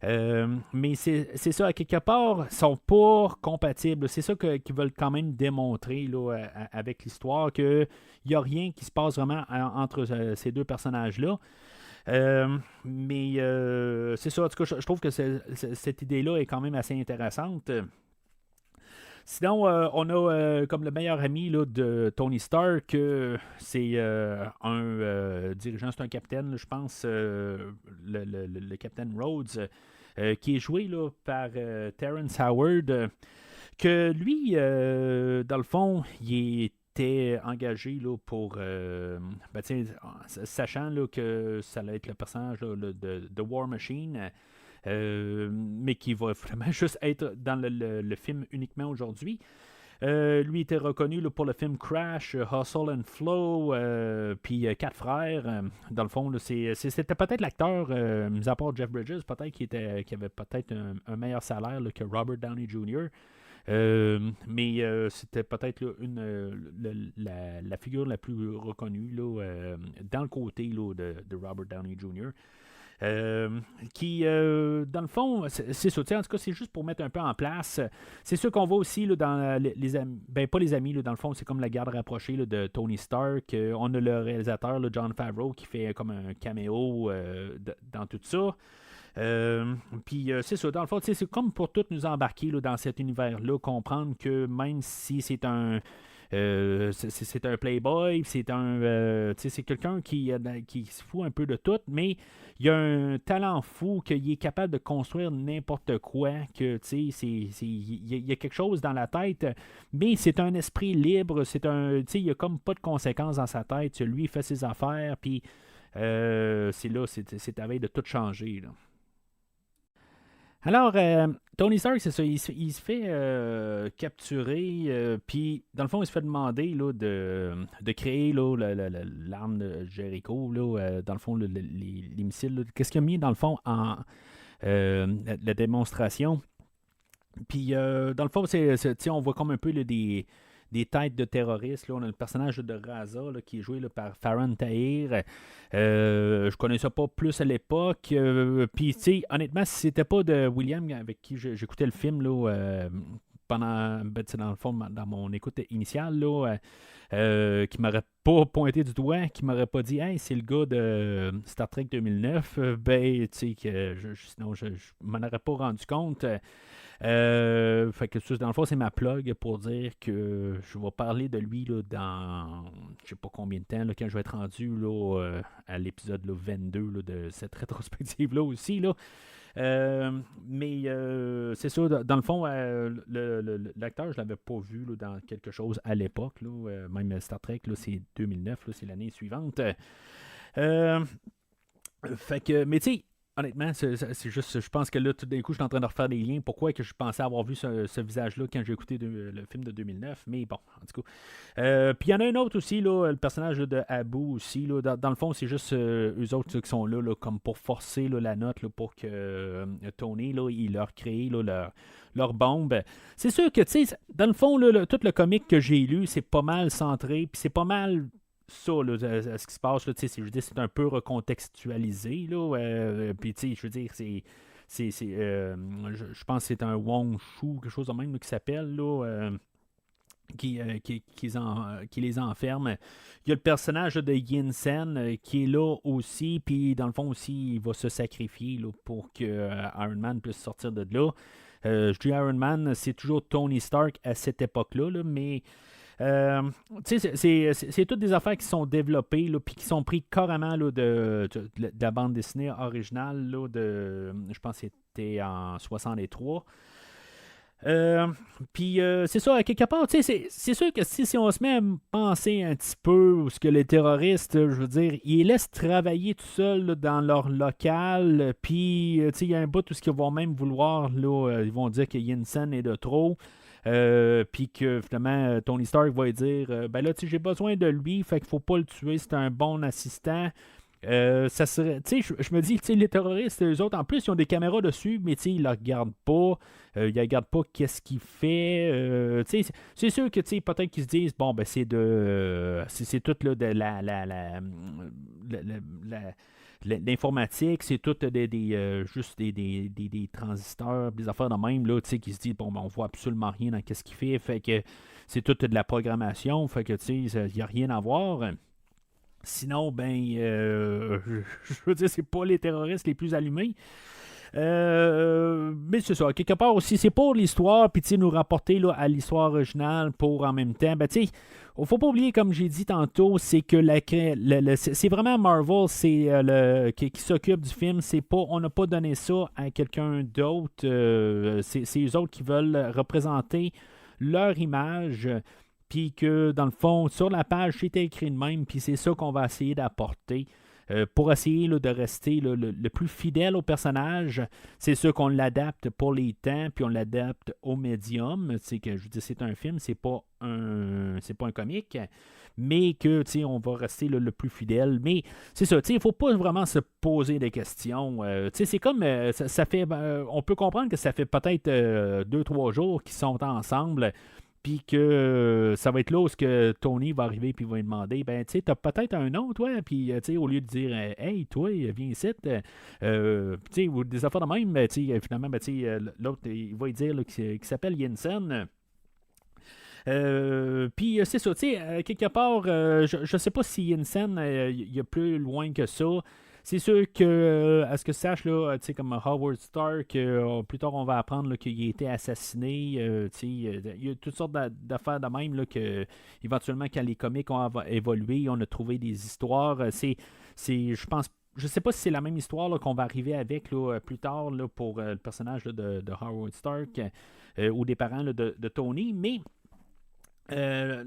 Mais c'est ça, à quelque part, ils sont pas compatibles. C'est ça qu'ils veulent quand même démontrer là, avec l'histoire, qu'il n'y a rien qui se passe vraiment entre ces deux personnages-là. Mais c'est ça, en tout cas, je trouve que cette idée-là est quand même assez intéressante. Sinon, on a comme le meilleur ami là, de Tony Stark, c'est un dirigeant, c'est un capitaine, je pense, le capitaine Rhodes, qui est joué là, par Terrence Howard, que lui, dans le fond, il est était engagé là, pour, sachant là, que ça allait être le personnage là, de War Machine, mais qui va vraiment juste être dans le film uniquement aujourd'hui. Lui était reconnu là, pour le film Crash, Hustle and Flow, puis Quatre Frères. Dans le fond, là, c'était peut-être l'acteur, mis à part Jeff Bridges, peut-être qui avait peut-être un meilleur salaire là, que Robert Downey Jr. Mais c'était peut-être là, la figure la plus reconnue là, dans le côté là, de Robert Downey Jr. Qui, dans le fond, c'est ça. En tout cas, c'est juste pour mettre un peu en place. C'est sûr qu'on voit aussi là, dans les amis, pas les amis, là, dans le fond, c'est comme la garde rapprochée là, de Tony Stark. On a le réalisateur, là, Jon Favreau, qui fait comme un caméo dans tout ça. Puis c'est ça, dans le fond, c'est comme pour tous nous embarquer là, dans cet univers-là, comprendre que même si c'est un playboy, c'est quelqu'un qui se fout un peu de tout, mais il a un talent fou, qu'il est capable de construire n'importe quoi, que il y a quelque chose dans la tête, mais c'est un esprit libre, il n'y a comme pas de conséquences dans sa tête, lui il fait ses affaires, puis c'est à veille de tout changer, là. Alors, Tony Stark, c'est ça, il se fait capturer, puis dans le fond, il se fait demander là, de créer là, l'arme de Jericho, là, dans le fond, les missiles. Là. Qu'est-ce qu'il a mis, dans le fond, en la démonstration? Puis, dans le fond, on voit comme un peu là, des têtes de terroristes. Là. On a le personnage de Raza là, qui est joué là, par Farron Tahir. Je connaissais pas plus à l'époque. Puis, tu sais, honnêtement, si c'était pas de William avec qui j'écoutais le film là, pendant, dans le fond, dans mon écoute initiale, là, qui m'aurait pas pointé du doigt, qui m'aurait pas dit « Hey, c'est le gars de Star Trek 2009 », tu sais, que sinon, je m'en aurais pas rendu compte. Fait que dans le fond, c'est ma plug pour dire que je vais parler de lui là, dans je sais pas combien de temps, là, quand je vais être rendu là, à l'épisode là, 22 là, de cette rétrospective-là aussi. Là. Mais c'est ça, dans le fond, l'acteur, je l'avais pas vu là, dans quelque chose à l'époque. Là, même Star Trek, là, c'est 2009, là, c'est l'année suivante. Fait que, mais tu sais, honnêtement, c'est juste, je pense que là, tout d'un coup, je suis en train de refaire des liens. Pourquoi que je pensais avoir vu ce visage-là quand j'ai écouté le film de 2009? Mais bon, en tout cas. Puis il y en a un autre aussi, là, le personnage là, de Abu aussi. Là, dans le fond, c'est juste eux autres qui sont là, comme pour forcer là, la note là, pour que Tony, là, il leur crée là, leur bombe. C'est sûr que, tu sais, dans le fond, là, tout le comic que j'ai lu, c'est pas mal centré, puis c'est pas mal ça, là, ce qui se passe, là, je veux dire, c'est un peu recontextualisé, là, puis, tu sais, je veux dire, je pense que c'est un Wong Shu, quelque chose de même là, qui s'appelle, là, qui les enferme. Il y a le personnage là, de Yin Sen qui est là aussi, puis dans le fond aussi, il va se sacrifier là, pour que Iron Man puisse sortir de là. Je dis Iron Man, c'est toujours Tony Stark à cette époque-là, là, mais c'est toutes des affaires qui sont développées puis qui sont prises carrément là, de la bande dessinée originale là, je pense que c'était en 63. Puis c'est ça, à quelque part, c'est sûr que si on se met à penser un petit peu où ce que les terroristes, je veux dire, ils les laissent travailler tout seuls là, dans leur local, puis il y a un bout où ils vont même vouloir, là, ils vont dire que Yinsen est de trop. Puis que finalement Tony Stark va dire ben là j'ai besoin de lui, fait qu'il faut pas le tuer, c'est un bon assistant. Ça serait, je me dis, les terroristes, eux autres, en plus, ils ont des caméras dessus, mais ils ne le regardent pas. Ils ne regardent pas qu'est-ce qu'il fait. C'est sûr que peut-être qu'ils se disent, bon, ben c'est tout là, de l'informatique, c'est tout juste des transistors, des affaires de même, là, qui se disent, bon, ben, on voit absolument rien dans qu'est-ce qu'il fait que c'est tout de la programmation, fait que, il n'y a rien à voir. Sinon, ben, je veux dire, c'est pas les terroristes les plus allumés. Mais c'est ça, quelque part aussi, c'est pour l'histoire, puis nous rapporter là, à l'histoire originale pour en même temps. Ben, faut pas oublier, comme j'ai dit tantôt, c'est que c'est vraiment Marvel qui s'occupe du film. On n'a pas donné ça à quelqu'un d'autre. C'est eux autres qui veulent représenter leur image. puis que, dans le fond, sur la page, c'était écrit de même, puis c'est ça qu'on va essayer d'apporter. Pour essayer là, de rester là, le plus fidèle au personnage, c'est sûr qu'on l'adapte pour les temps, puis on l'adapte au médium. C'est que je dis c'est un film, c'est pas un comique, mais que on va rester là, le plus fidèle. Mais c'est ça, il ne faut pas vraiment se poser des questions. C'est comme ça fait. On peut comprendre que ça fait peut-être 2-3 jours qu'ils sont ensemble. Puis que ça va être là où que Tony va arriver puis va lui demander t'as peut-être un nom, toi, puis au lieu de dire hey, toi, viens ici, ou des affaires de même, finalement, l'autre, il va lui dire là, qu'il s'appelle Jensen. Puis c'est ça, quelque part, je ne sais pas si Jensen, il y a plus loin que ça. C'est sûr que, à ce que je sache, là, comme Howard Stark, plus tard on va apprendre là, qu'il a été assassiné. Il y a toutes sortes d'affaires de même là, que, éventuellement, quand les comics ont évolué, on a trouvé des histoires. Je pense, je sais pas si c'est la même histoire là, qu'on va arriver avec là, plus tard là, pour le personnage là, de Howard Stark ou des parents là, de Tony, mais. C'est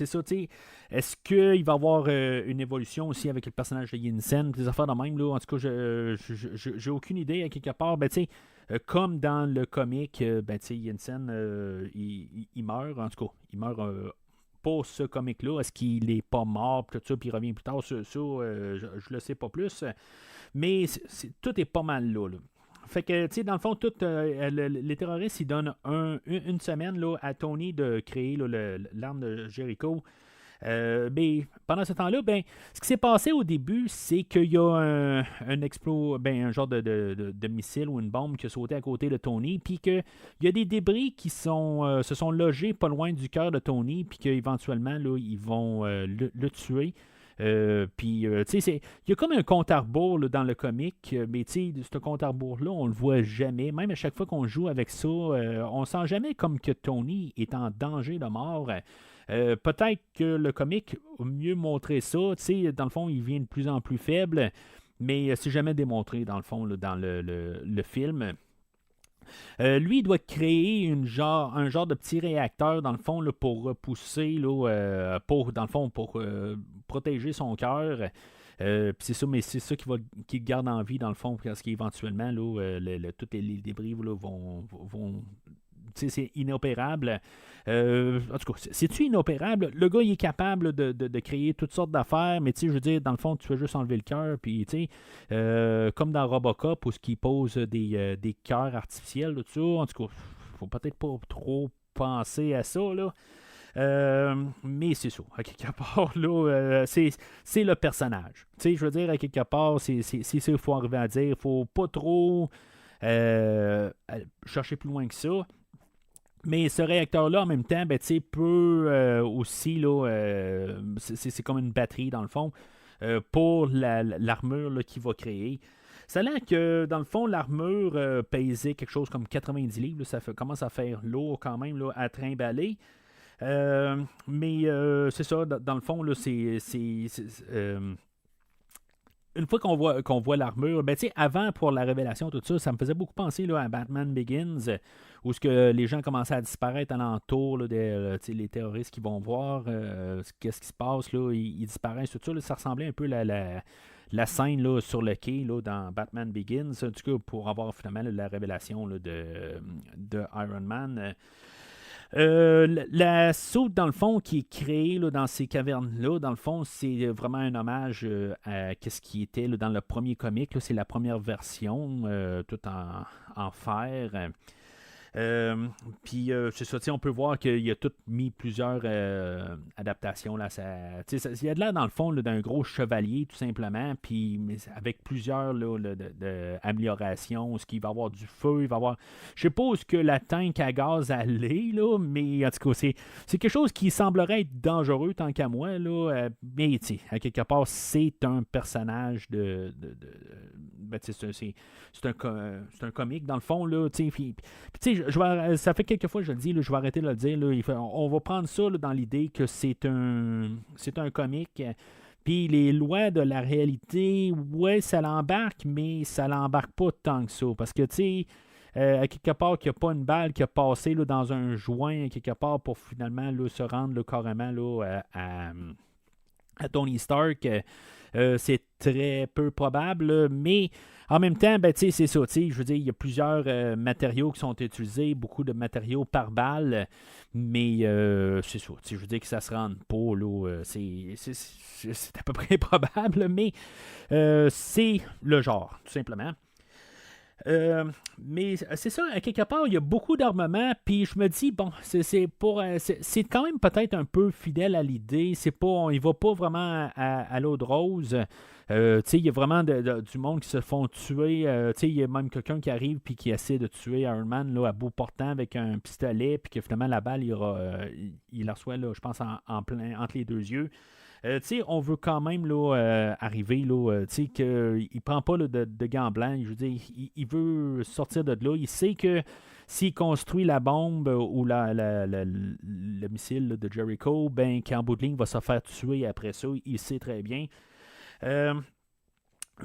ça, tu sais. Est-ce qu'il va y avoir une évolution aussi avec le personnage de Yinsen, des affaires de même, là? En tout cas, j'ai aucune idée à quelque part. Comme dans le comic, Yinsen, il meurt, en tout cas, il meurt pour ce comic-là. Est-ce qu'il n'est pas mort, tout ça, puis il revient plus tard? Ça, je le sais pas plus. Mais tout est pas mal là. Fait que, tu sais, dans le fond, les terroristes, ils donnent une semaine là, à Tony de créer là, l'arme de Jericho. Mais pendant ce temps-là, ce qui s'est passé au début, c'est qu'il y a un genre de missile ou une bombe qui a sauté à côté de Tony, puis qu'il y a des débris qui se sont logés pas loin du cœur de Tony, puis qu'éventuellement, là, ils vont le tuer. Puis, tu sais, il y a comme un compte à rebours là, dans le comic, mais tu sais, ce compte à rebours-là, on le voit jamais. Même à chaque fois qu'on joue avec ça, on sent jamais comme que Tony est en danger de mort. Peut-être que le comic a mieux montré ça. Tu sais, dans le fond, il vient de plus en plus faible, mais c'est jamais démontré, dans le fond, là, dans le film. Lui, il doit créer un genre de petit réacteur, dans le fond, là, pour repousser, là, dans le fond, pour protéger son cœur. Puis c'est ça, mais c'est ça qui le garde en vie, dans le fond, parce qu'éventuellement, là, tous les débris là, vont c'est inopérable. En tout cas, c'est-tu inopérable? Le gars, il est capable de créer toutes sortes d'affaires, mais je veux dire, dans le fond, tu fais juste enlever le cœur, puis comme dans Robocop, où il pose des cœurs artificiels, tout ça. En tout cas, faut peut-être pas trop penser à ça, là. Mais c'est ça, à quelque part, là, c'est le personnage. Je veux dire, à quelque part, c'est ça qu'il faut arriver à dire. Faut pas trop chercher plus loin que ça. Mais ce réacteur-là, en même temps, peut aussi, là, c'est comme une batterie, dans le fond, pour l'armure là, qu'il va créer. Ça a l'air que, dans le fond, l'armure pesait quelque chose comme 90 livres. Là, commence à faire lourd quand même là, à trimballer. Mais c'est ça, dans le fond, là, une fois qu'on voit l'armure, avant, pour la révélation, tout ça, ça me faisait beaucoup penser là, à Batman Begins, où ce que les gens commençaient à disparaître alentour, là, les terroristes qui vont voir qu'est-ce qui se passe, là, ils disparaissent, tout ça, là, ça ressemblait un peu à la scène là, sur le quai là, dans Batman Begins, en tout cas, pour avoir finalement la révélation là, de Iron Man. La soupe, dans le fond, qui est créée là, dans ces cavernes-là, dans le fond, c'est vraiment un hommage à ce qui était là, dans le premier comic. Là, c'est la première version, tout en fer. Puis c'est ça, on peut voir qu'il a tout mis plusieurs adaptations. Là, il y a de l'air, dans le fond, là, d'un gros chevalier, tout simplement, puis avec plusieurs là, améliorations. Ce qu'il va y avoir du feu, il va y avoir. Je sais pas où que la tank à gaz allait, là, mais en tout cas, c'est quelque chose qui semblerait être dangereux tant qu'à moi. Là, mais à quelque part, c'est un personnage c'est un comique, dans le fond. Là, puis ça fait quelques fois que je le dis, là, je vais arrêter de le dire. Là, on va prendre ça là, dans l'idée que c'est un comique. Puis les lois de la réalité, ouais, ça l'embarque, mais ça l'embarque pas tant que ça. Parce que, tu sais, à quelque part qu'il n'y a pas une balle qui a passé là, dans un joint, à quelque part, pour finalement là, se rendre là, carrément là, à Tony Stark. C'est très peu probable, là, mais en même temps, ben, c'est ça. Je veux dire, il y a plusieurs matériaux qui sont utilisés, beaucoup de matériaux par balle, mais c'est ça. Je veux dire que ça se rende pas, là, c'est à peu près improbable, mais c'est le genre, tout simplement. Mais c'est ça, à quelque part, il y a beaucoup d'armements, puis je me dis, bon, c'est quand même peut-être un peu fidèle à l'idée. Il va pas vraiment à l'eau de rose. Il y a vraiment du monde qui se font tuer. Il y a même quelqu'un qui arrive puis qui essaie de tuer Iron Man là, à bout portant avec un pistolet, puis que finalement la balle, il la reçoit, là, je pense, en plein entre les deux yeux. On veut quand même là, arriver, là, qu'il ne prend pas là, de gants blancs. Je veux dire, il veut sortir de là. Il sait que s'il construit la bombe ou le missile là, de Jericho, ben, qu'en bout de ligne, il va se faire tuer après ça. Il sait très bien.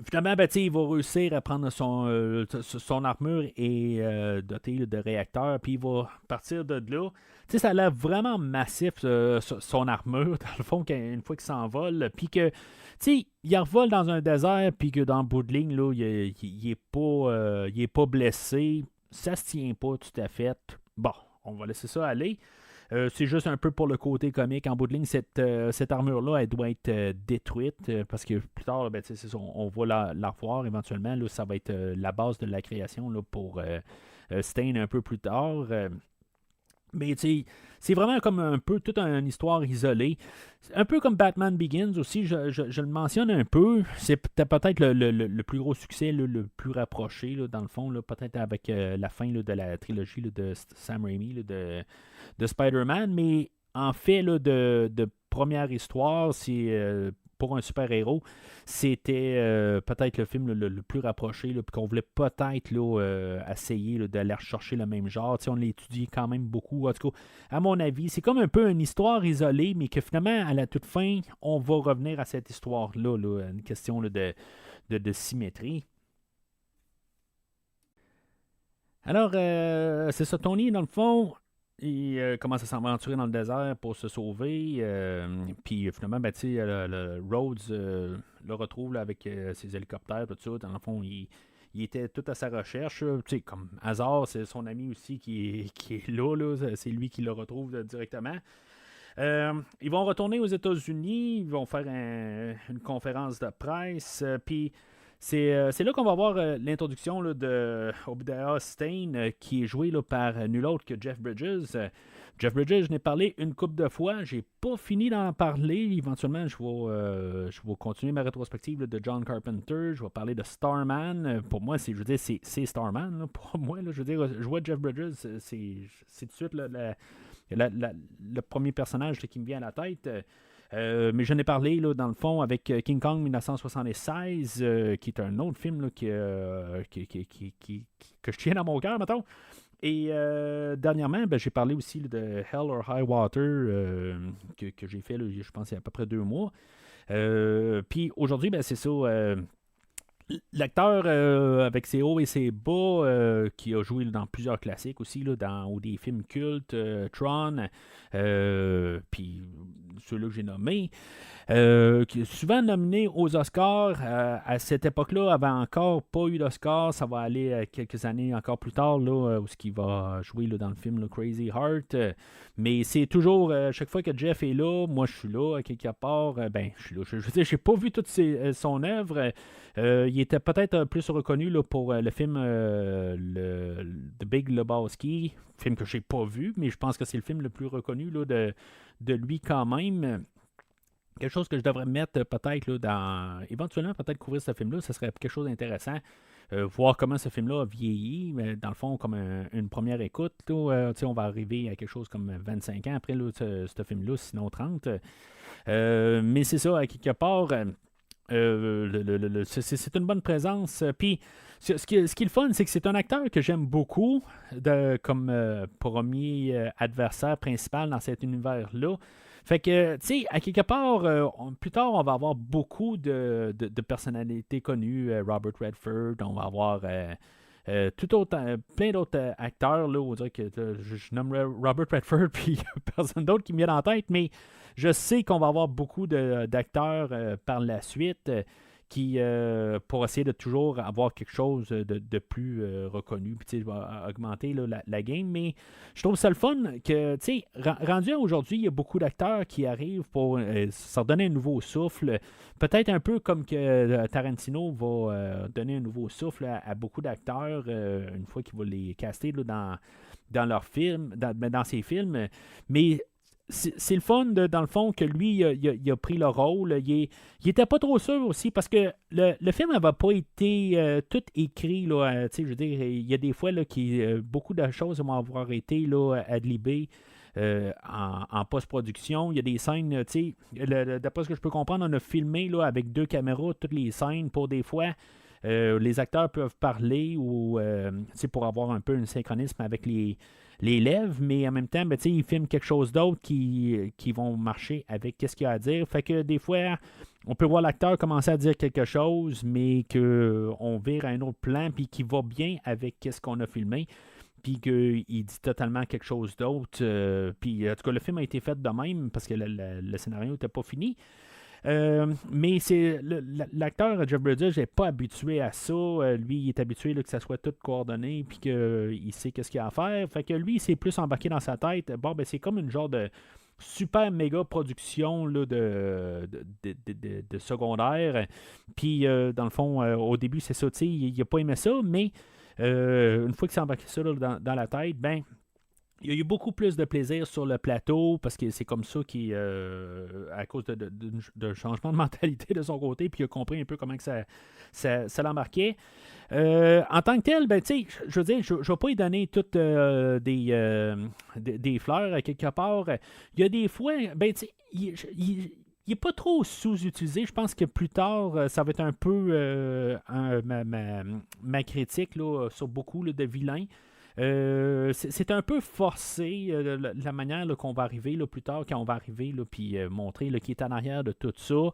Finalement, ben, il va réussir à prendre son armure et doté de réacteurs, puis il va partir de là. Ça a l'air vraiment massif, son armure, dans le fond, une fois qu'il s'envole, puis que, il revole dans un désert, puis que dans le bout de ligne, là, il est pas blessé. Ça se tient pas tout à fait. Bon, on va laisser ça aller. C'est juste un peu pour le côté comique. En bout de ligne, cette armure-là, elle doit être détruite parce que plus tard, ben, c'est ça, on va la revoir éventuellement. Là, ça va être la base de la création là, pour Stain un peu plus tard. Mais c'est vraiment comme un peu toute une histoire isolée. Un peu comme Batman Begins aussi, je le mentionne un peu. C'est peut-être le plus gros succès, le plus rapproché, là, dans le fond, là, peut-être avec la fin là, de la trilogie là, de Sam Raimi, là, de Spider-Man. Mais en fait, là, de première histoire, c'est pour un super-héros, c'était peut-être le film le plus rapproché, puis qu'on voulait peut-être là, essayer là, d'aller rechercher le même genre. On l'étudie quand même beaucoup. En tout cas, à mon avis, c'est comme un peu une histoire isolée, mais que finalement, à la toute fin, on va revenir à cette histoire-là, là, une question là, de symétrie. Alors, c'est ça, Tony, dans le fond, il commence à s'aventurer dans le désert pour se sauver. Puis finalement, ben, le Rhodes le retrouve là, avec ses hélicoptères, tout ça. Dans le fond, il était tout à sa recherche. Comme hasard, c'est son ami aussi qui est là. C'est lui qui le retrouve directement. Ils vont retourner aux États-Unis. Ils vont faire une conférence de presse. Puis c'est là qu'on va voir l'introduction là, de Obadiah Stane, qui est joué là, par nul autre que Jeff Bridges. Jeff Bridges, je n'ai parlé une couple de fois. J'ai pas fini d'en parler. Éventuellement, je vais continuer ma rétrospective là, de John Carpenter. Je vais parler de Starman. Pour moi, c'est Starman. Là, pour moi, là, je veux dire, je vois Jeff Bridges, c'est tout de suite le premier personnage là, qui me vient à la tête. Mais j'en ai parlé là, dans le fond avec King Kong 1976, qui est un autre film là, que je tiens dans mon cœur, mettons. Et dernièrement, ben, j'ai parlé aussi là, de Hell or High Water que j'ai fait, là, je pense, il y a à peu près 2 mois. Puis aujourd'hui, ben, c'est ça. L'acteur avec ses hauts et ses bas qui a joué dans plusieurs classiques aussi, là, ou des films cultes, Tron, puis ceux-là que j'ai nommés, qui est souvent nominé aux Oscars. À cette époque-là, avait encore pas eu d'Oscar. Ça va aller quelques années encore plus tard, là, où il va jouer là, dans le film là, Crazy Heart. Mais c'est toujours, chaque fois que Jeff est là, moi je suis là, à quelque part. Ben, je suis là. Je veux dire, j'ai pas vu toute son œuvre. Il était peut-être plus reconnu là, pour le film The Big Lebowski, film que j'ai pas vu, mais je pense que c'est le film le plus reconnu là, de lui quand même. Quelque chose que je devrais mettre peut-être là, éventuellement peut-être couvrir ce film-là, ce serait quelque chose d'intéressant. Voir comment ce film-là a vieilli, mais dans le fond, comme une première écoute, là, on va arriver à quelque chose comme 25 ans après là, ce film-là, sinon 30. Mais c'est ça, à quelque part. C'est une bonne présence. Puis, ce qui est le fun, c'est que c'est un acteur que j'aime beaucoup comme premier adversaire principal dans cet univers-là. Fait que, tu sais, à quelque part, plus tard, on va avoir beaucoup de personnalités connues. Robert Redford, on va avoir Plein d'autres acteurs, là, on dirait que je nommerais Robert Redford, puis personne d'autre qui me vient en tête, mais je sais qu'on va avoir beaucoup d'acteurs par la suite qui pour essayer de toujours avoir quelque chose de plus reconnu, puis tu sais, va augmenter là, la game, mais je trouve ça le fun que, tu sais, rendu à aujourd'hui, il y a beaucoup d'acteurs qui arrivent pour se redonner un nouveau souffle, peut-être un peu comme que Tarantino va donner un nouveau souffle à beaucoup d'acteurs une fois qu'il va les caster là, dans leurs films, dans ses films, mais c'est le fun, dans le fond, que lui, il a pris le rôle. Il était pas trop sûr aussi, parce que le film n'avait pas été tout écrit. Là, je veux dire, il y a des fois là, beaucoup de choses vont avoir été là, adlibées en post-production. Il y a des scènes, d'après ce que je peux comprendre, on a filmé là, avec 2 caméras toutes les scènes pour des fois. Les acteurs peuvent parler ou pour avoir un peu un synchronisme avec les lèvres, mais en même temps, ils filment quelque chose d'autre qui vont marcher avec ce qu'il a à dire. Fait que des fois, on peut voir l'acteur commencer à dire quelque chose, mais qu'on vire à un autre plan, puis qui va bien avec ce qu'on a filmé, puis qu'il dit totalement quelque chose d'autre. Puis en tout cas, le film a été fait de même, parce que le scénario n'était pas fini. Mais c'est l'acteur Jeff Bridges n'est pas habitué à ça. Lui, il est habitué là, que ça soit tout coordonné puis qu'il sait qu'est-ce qu'il a à faire. Fait que lui, il s'est plus embarqué dans sa tête. Bon, c'est comme une genre de super méga production là, de secondaire. Puis, dans le fond, au début, c'est ça, il n'a pas aimé ça, mais une fois qu'il s'est embarqué ça là, dans la tête, il y a eu beaucoup plus de plaisir sur le plateau parce que c'est comme ça qu'il, à cause de changement de mentalité de son côté, puis il a compris un peu comment que ça l'embarquait. En tant que tel, je veux dire, je ne vais pas lui donner toutes des fleurs quelque part. Il y a des fois, il n'est pas trop sous-utilisé. Je pense que plus tard, ça va être un peu ma critique là, sur beaucoup là, de vilains. C'est un peu forcé la manière là, qu'on va arriver là, plus tard, quand on va arriver puis montrer qui est en arrière de tout ça.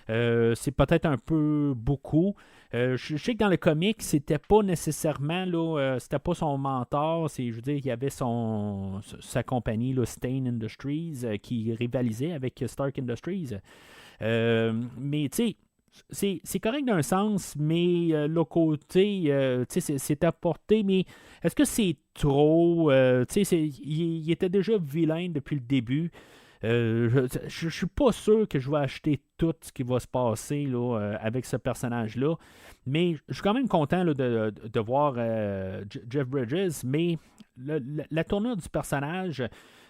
C'est peut-être un peu beaucoup. Je sais que dans le comic, c'était pas nécessairement là, c'était pas son mentor. Je veux dire, il y avait sa compagnie là, Stain Industries qui rivalisait avec Stark Industries. Mais tu sais, c'est correct d'un sens, mais l'autre côté, c'est apporté, mais est-ce que c'est trop? Il était déjà vilain depuis le début. Je suis pas sûr que je vais acheter tout ce qui va se passer là, avec ce personnage-là, mais je suis quand même content là, de voir Jeff Bridges, mais la tournure du personnage...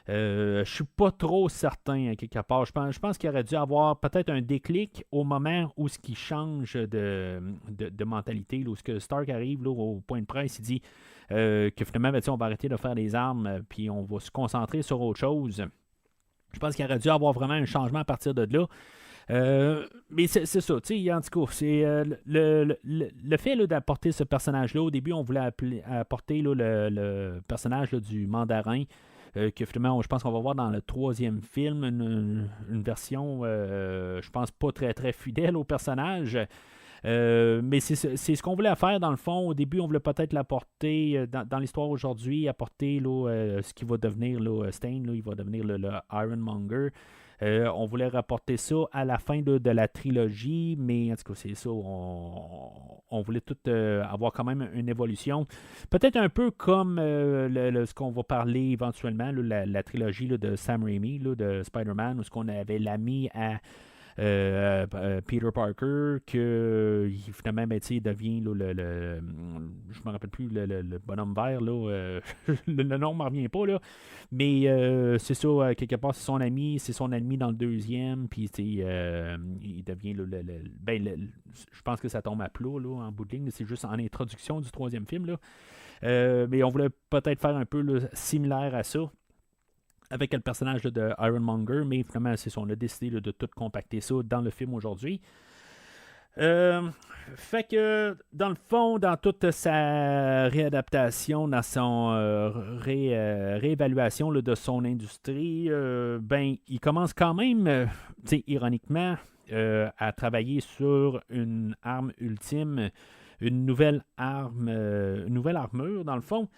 je suis pas trop certain quelque part. Je pense qu'il aurait dû avoir peut-être un déclic au moment où ce qui change de mentalité, là, où ce que Stark arrive là, au point de presse, il dit que finalement on va arrêter de faire des armes puis on va se concentrer sur autre chose. Je pense qu'il aurait dû avoir vraiment un changement à partir de là. Mais c'est ça, en tout cas, c'est le fait là, d'apporter ce personnage-là. Au début, on voulait apporter là, le personnage là, du mandarin. Que finalement, je pense qu'on va voir dans le 3e film une version, je pense, pas très très fidèle au personnage. Mais c'est ce qu'on voulait faire dans le fond. Au début, on voulait peut-être l'apporter dans l'histoire aujourd'hui, apporter là, ce qui va devenir là, Stain, là, il va devenir le Ironmonger. On voulait rapporter ça à la fin de la trilogie, mais en tout cas, c'est ça. On voulait tout avoir quand même une évolution. Peut-être un peu comme ce qu'on va parler éventuellement, là, la trilogie là, de Sam Raimi, là, de Spider-Man, où ce qu'on avait l'ami à Peter Parker, que finalement, il devient là, je me rappelle plus le bonhomme vert, là, le nom ne me revient pas, là, mais c'est ça, quelque part, c'est son ami dans le 2e, puis il devient je pense que ça tombe à plat là, en bout de ligne, c'est juste en introduction du 3e film, là. Mais on voulait peut-être faire un peu là, similaire à ça avec le personnage là, de Ironmonger, mais finalement, c'est ça, on a décidé là, de tout compacter ça dans le film aujourd'hui. Fait que, dans le fond, dans toute sa réadaptation, dans son réévaluation là, de son industrie, il commence quand même, ironiquement, à travailler sur une arme ultime une nouvelle armure, dans le fond,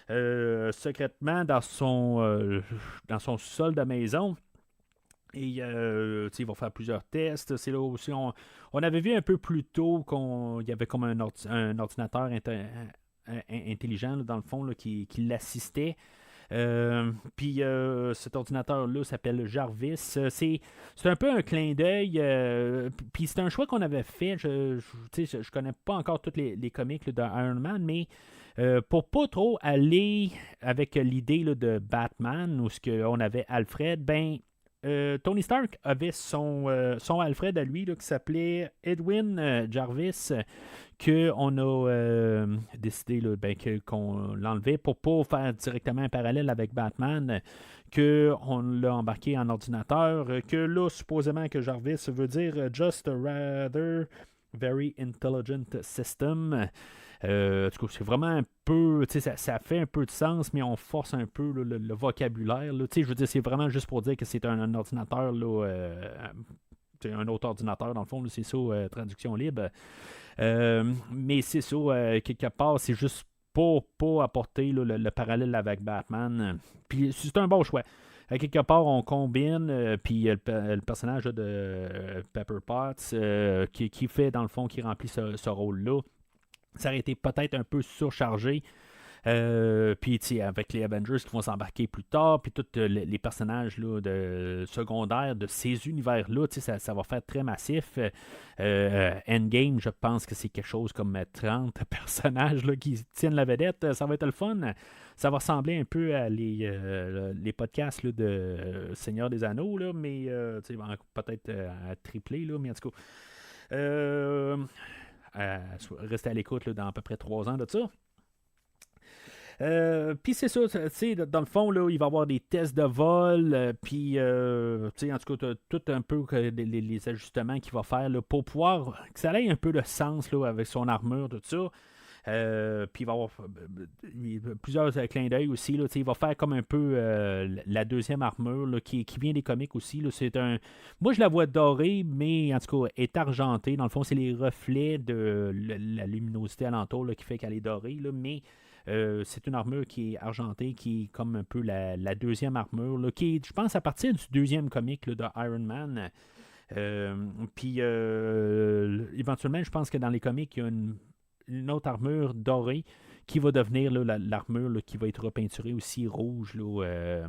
secrètement dans son sol de maison. Et il va faire plusieurs tests. C'est là aussi, on avait vu un peu plus tôt qu'il y avait comme un ordinateur intelligent, là, dans le fond, là, qui l'assistait. Puis cet ordinateur-là s'appelle Jarvis. C'est un peu un clin d'œil. Puis c'est un choix qu'on avait fait. Je connais pas encore tous les comics là, de Iron Man, mais pour pas trop aller avec l'idée là, de Batman, où on avait Alfred, Tony Stark avait son Alfred à lui là, qui s'appelait Edwin Jarvis, qu'on a décidé là, qu'on l'enlevait pour pas faire directement un parallèle avec Batman, qu'on l'a embarqué en ordinateur, que là, supposément que Jarvis veut dire Just a rather very intelligent system. En tout cas, c'est vraiment un peu, ça fait un peu de sens, mais on force un peu là, le vocabulaire. Là. Je veux dire, c'est vraiment juste pour dire que c'est un ordinateur, là, un autre ordinateur, dans le fond, là, c'est ça, traduction libre. Mais c'est ça, quelque part, c'est juste pour apporter là, le parallèle avec Batman. Puis c'est un bon choix. À quelque part, on combine, puis le personnage là, de Pepper Potts, qui fait, dans le fond, qui remplit ce rôle-là. Ça aurait été peut-être un peu surchargé. Puis avec les Avengers qui vont s'embarquer plus tard, puis tous les personnages là, secondaires de ces univers-là, ça va faire très massif. Endgame, je pense que c'est quelque chose comme 30 personnages là, qui tiennent la vedette. Ça va être le fun. Ça va ressembler un peu à les podcasts là, de Seigneur des Anneaux, là, mais peut-être à tripler, là, mais en tout cas. Rester à l'écoute là, dans à peu près 3 ans de ça. Puis c'est ça, dans le fond, là, il va y avoir des tests de vol, puis en tout cas, tout un peu les ajustements qu'il va faire là, pour pouvoir que ça ait un peu de sens là, avec son armure, tout ça. Puis il va y avoir plusieurs clins d'œil aussi. Là, il va faire comme un peu la deuxième armure là, qui vient des comics aussi. Là, moi, je la vois dorée, mais en tout cas, est argentée. Dans le fond, c'est les reflets de la luminosité alentour là, qui fait qu'elle est dorée. Là, mais c'est une armure qui est argentée, qui est comme un peu la deuxième armure, là, qui est, je pense, à partir du deuxième comic là, de Iron Man. Puis éventuellement, je pense que dans les comics, il y a une autre armure dorée qui va devenir là, l'armure là, qui va être repeinturée aussi rouge là,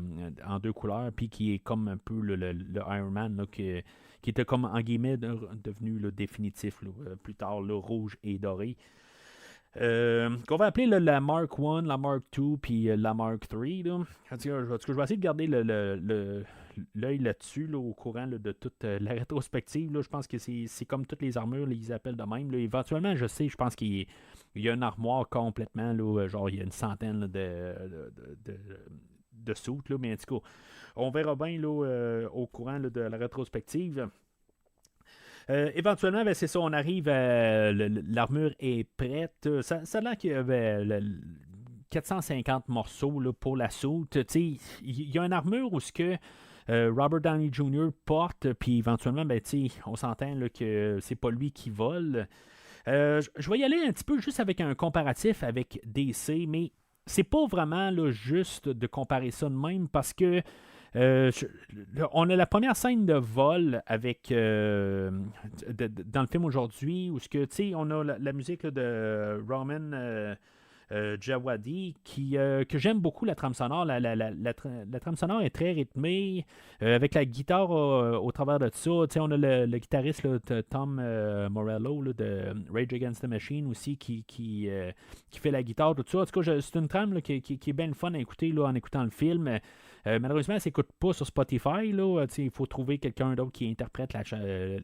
en 2 couleurs, puis qui est comme un peu le Iron Man là, qui était comme en guillemets devenu là, définitif là, plus tard, là, rouge et doré. Qu'on va appeler là, la Mark I, la Mark II, puis la Mark III. Là. En tout cas, je vais essayer de garder l'œil là-dessus, là, au courant là, de toute la rétrospective. Là. Je pense que c'est comme toutes les armures, là, ils appellent de même. Là. Éventuellement, je pense qu'il y a une armoire complètement, là, genre il y a une centaine là, de soutes, là, mais en tout cas, on verra bien là, au courant là, de la rétrospective. Éventuellement, c'est ça, on arrive à l'armure est prête. Ça a l'air qu'il y avait 450 morceaux là, pour la soute. Il y a une armure où ce que Robert Downey Jr. porte, puis éventuellement, on s'entend là, que c'est pas lui qui vole. Je vais y aller un petit peu juste avec un comparatif avec DC, mais c'est pas vraiment là, juste de comparer ça de même parce que on a la première scène de vol avec dans le film aujourd'hui où on a la musique là, de Roman Djawadi que j'aime beaucoup la trame sonore. La trame sonore est très rythmée avec la guitare au travers de ça. On a le guitariste là, Tom Morello là, de Rage Against the Machine aussi qui fait la guitare, tout ça. En tout cas, c'est une trame là, qui est bien fun à écouter là, en écoutant le film. Malheureusement, elle ne s'écoute pas sur Spotify. Il faut trouver quelqu'un d'autre qui interprète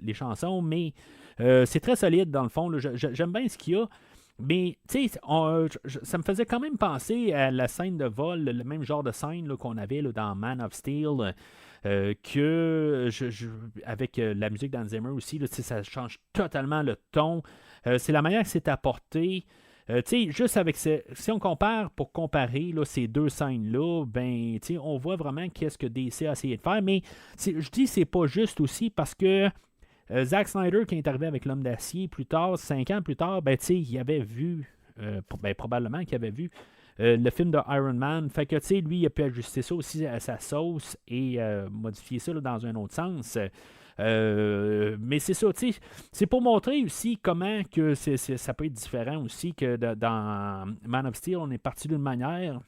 les chansons, mais c'est très solide dans le fond. Là. J'aime bien ce qu'il y a. Mais, ça me faisait quand même penser à la scène de vol, le même genre de scène là, qu'on avait là, dans Man of Steel, que avec la musique d'Hans Zimmer aussi, là, ça change totalement le ton. C'est la manière que c'est apporté. Juste avec si on compare pour comparer là, ces deux scènes-là, on voit vraiment qu'est-ce que DC a essayé de faire. Mais je dis c'est pas juste aussi parce que Zack Snyder, qui est arrivé avec l'Homme d'acier plus tard, 5 ans plus tard, ben, il avait vu, probablement qu'il avait vu le film de Iron Man. Fait que, lui, il a pu ajuster ça aussi à sa sauce et modifier ça là, dans un autre sens. Mais c'est ça, c'est pour montrer aussi comment que ça peut être différent aussi que dans Man of Steel, on est parti d'une manière